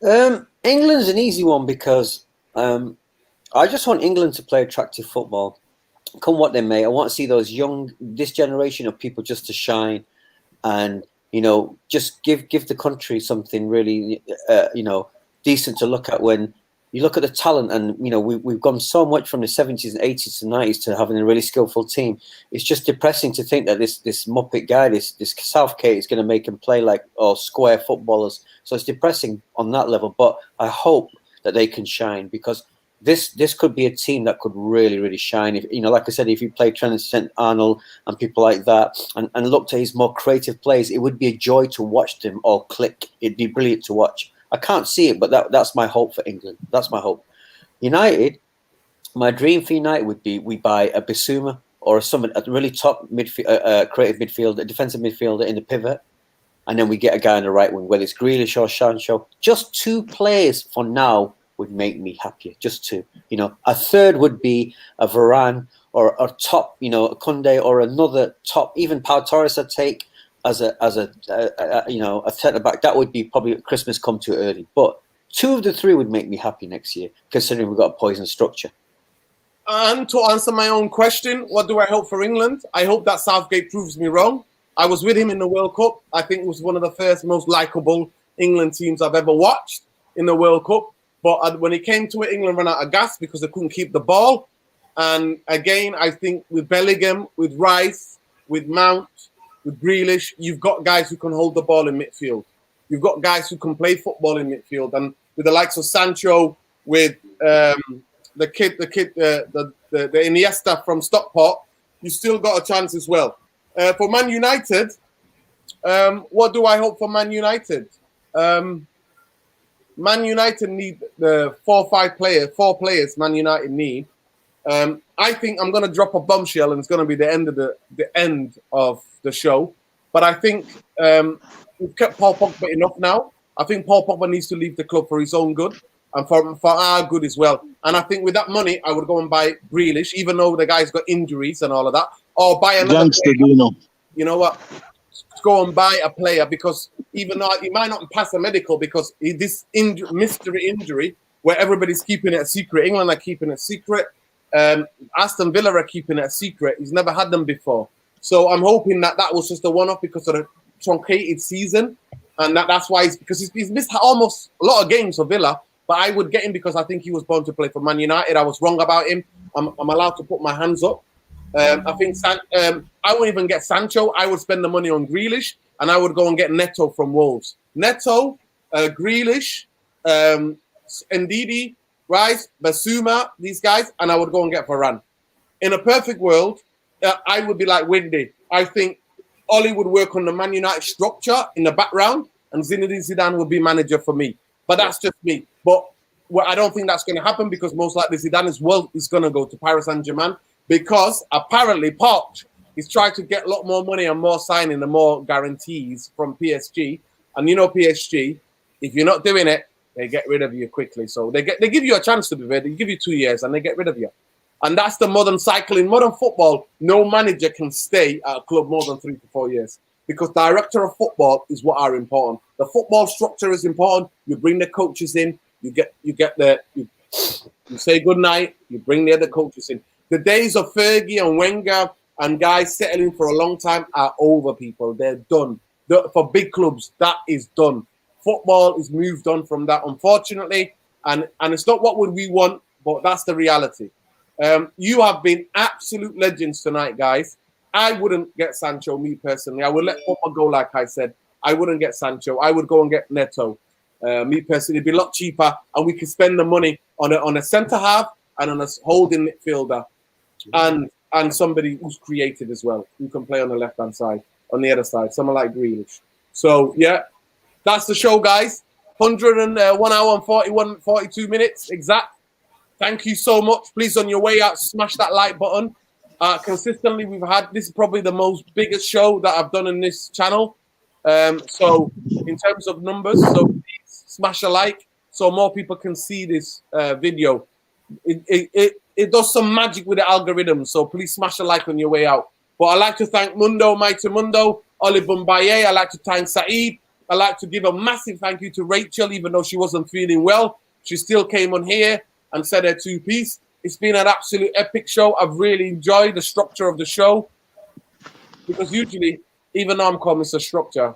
England's an easy one, because I just want England to play attractive football. Come what they may, I want to see this generation of people just to shine, and just give the country something really decent to look at. When you look at the talent, and we've gone so much from the 70s and 80s to 90s to having a really skillful team. It's just depressing to think that this Muppet guy, this Southgate, is going to make him play like square footballers. So it's depressing on that level. But I hope that they can shine, because this could be a team that could really, really shine. If like I said, if you play Trent Arnold and people like that, and looked at his more creative plays, it would be a joy to watch them all click. It'd be brilliant to watch. I can't see it, but that's my hope for England. That's my hope. United, my dream for United would be we buy a Bissouma or a really top creative midfielder, a defensive midfielder in the pivot, and then we get a guy on the right wing, whether it's Grealish or Sancho. Just 2 players for now would make me happier. Just 2. A third would be a Varane or a top, a Koundé or another top. Even Pau Torres I'd take as a centre back. That would be probably Christmas come too early. But 2 of the 3 would make me happy next year, considering we've got a poison structure. And to answer my own question, what do I hope for England? I hope that Southgate proves me wrong. I was with him in the World Cup. I think it was one of the first most likeable England teams I've ever watched in the World Cup. But when it came to it, England ran out of gas because they couldn't keep the ball. And again, I think with Bellingham, with Rice, with Mount, with Grealish, you've got guys who can hold the ball in midfield. You've got guys who can play football in midfield. And with the likes of Sancho, with the Iniesta from Stockport, you still got a chance as well. For Man United, What do I hope for Man United? Man United need the four players Man United need. I think I'm going to drop a bombshell, and it's going to be the end of the show. But I think we've kept Paul Pogba enough now. I think Paul Pogba needs to leave the club for his own good and for our good as well. And I think with that money, I would go and buy Grealish, even though the guy's got injuries and all of that, or buy another Youngster, player. You know what? Go and buy a player, because even though he might not pass a medical, because this mystery injury where everybody's keeping it a secret, England are keeping it secret, Aston Villa are keeping it a secret. He's never had them before. So I'm hoping that was just a one-off because of the truncated season, and that's why he's missed almost a lot of games for Villa. But I would get him because I think he was born to play for Man United. I was wrong about him. I'm allowed to put my hands up. I think I wouldn't even get Sancho. I would spend the money on Grealish, and I would go and get Neto from Wolves. Neto, Grealish, Ndidi, Rice, Basuma, these guys, and I would go and get Varane. In a perfect world, I would be like Windy. I think Oli would work on the Man United structure in the background, and Zinedine Zidane would be manager for me. But that's just me. But I don't think that's going to happen, because most likely Zidane is going to go to Paris Saint-Germain, because apparently Poch is trying to get a lot more money and more signing and more guarantees from PSG. And you know PSG, if you're not doing it, they get rid of you quickly. So they give you a chance to be there. They give you 2 years and they get rid of you. And that's the modern cycle. In modern football, no manager can stay at a club more than 3 to 4 years, because director of football is what are important. The football structure is important. You bring the coaches in. You say good night. You bring the other coaches in. The days of Fergie and Wenger and guys settling for a long time are over, people. They're done. For big clubs, that is done. Football is moved on from that, unfortunately. And it's not what would we want, but that's the reality. You have been absolute legends tonight, guys. I wouldn't get Sancho, me personally. I would let Pogba go, like I said. I wouldn't get Sancho. I would go and get Neto. Me personally, it'd be a lot cheaper, and we could spend the money on a centre half and on a holding midfielder, and somebody who's creative as well, who can play on the left hand side, on the other side, someone like Grealish. So yeah, that's the show, guys. 1 hour and 42 minutes exact. Thank you so much. Please, on your way out, smash that like button. Consistently, we've had this is probably the most biggest show that I've done in this channel. So in terms of numbers, so please smash a like so more people can see this video. It does some magic with the algorithm, so please smash a like on your way out. But I'd like to thank Mundo, Mighty Mundo, Oli Bumbaye. I'd like to thank Saeed. I'd like to give a massive thank you to Rachel, even though she wasn't feeling well. She still came on here and said her two-piece. It's been an absolute epic show. I've really enjoyed the structure of the show, because usually, even though I'm calling this a structure,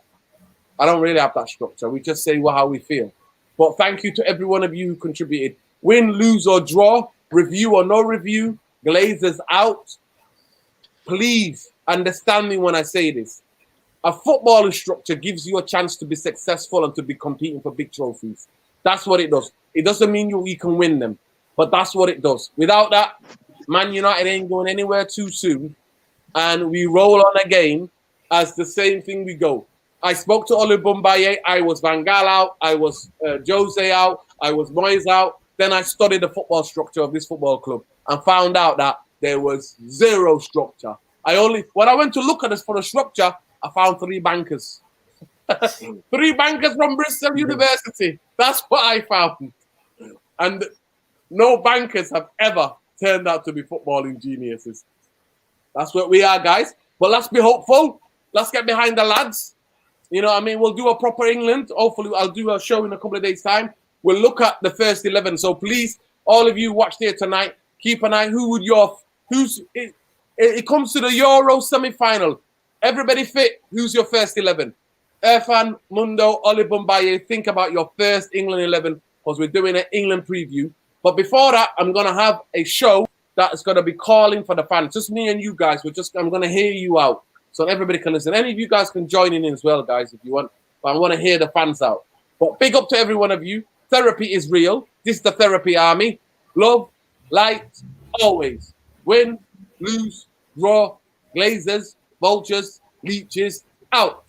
I don't really have that structure. We just say how we feel. But thank you to every one of you who contributed. Win, lose, or draw, review or no review, Glazers out. Please understand me when I say this. A footballing structure gives you a chance to be successful and to be competing for big trophies. That's what it does. It doesn't mean you can win them, but that's what it does. Without that, Man United ain't going anywhere too soon, and we roll on again as the same thing we go. I spoke to Oli Bumbaye. I was Van Gaal out. I was Jose out. I was Moyes out. Then I studied the football structure of this football club and found out that there was zero structure. When I went to look at this for the structure, I found 3 bankers. 3 bankers from Bristol University. That's what I found. And no bankers have ever turned out to be footballing geniuses. That's what we are, guys. But let's be hopeful. Let's get behind the lads. You know what I mean? We'll do a proper England. Hopefully, I'll do a show in a couple of days' time. We'll look at the first 11. So please, all of you watched here tonight, keep an eye. It comes to the Euro semi-final. Everybody fit. Who's your first 11? Irfan, Mundo, Oli Bumbaye, think about your first England 11, because we're doing an England preview. But before that, I'm going to have a show that is going to be calling for the fans. Just me and you guys. I'm going to hear you out so everybody can listen. Any of you guys can join in as well, guys, if you want. But I want to hear the fans out. But big up to every one of you. Therapy is real. This is the Therapy Army. Love, light, always. Win, lose, draw, Glazers, Vultures, Leeches, out.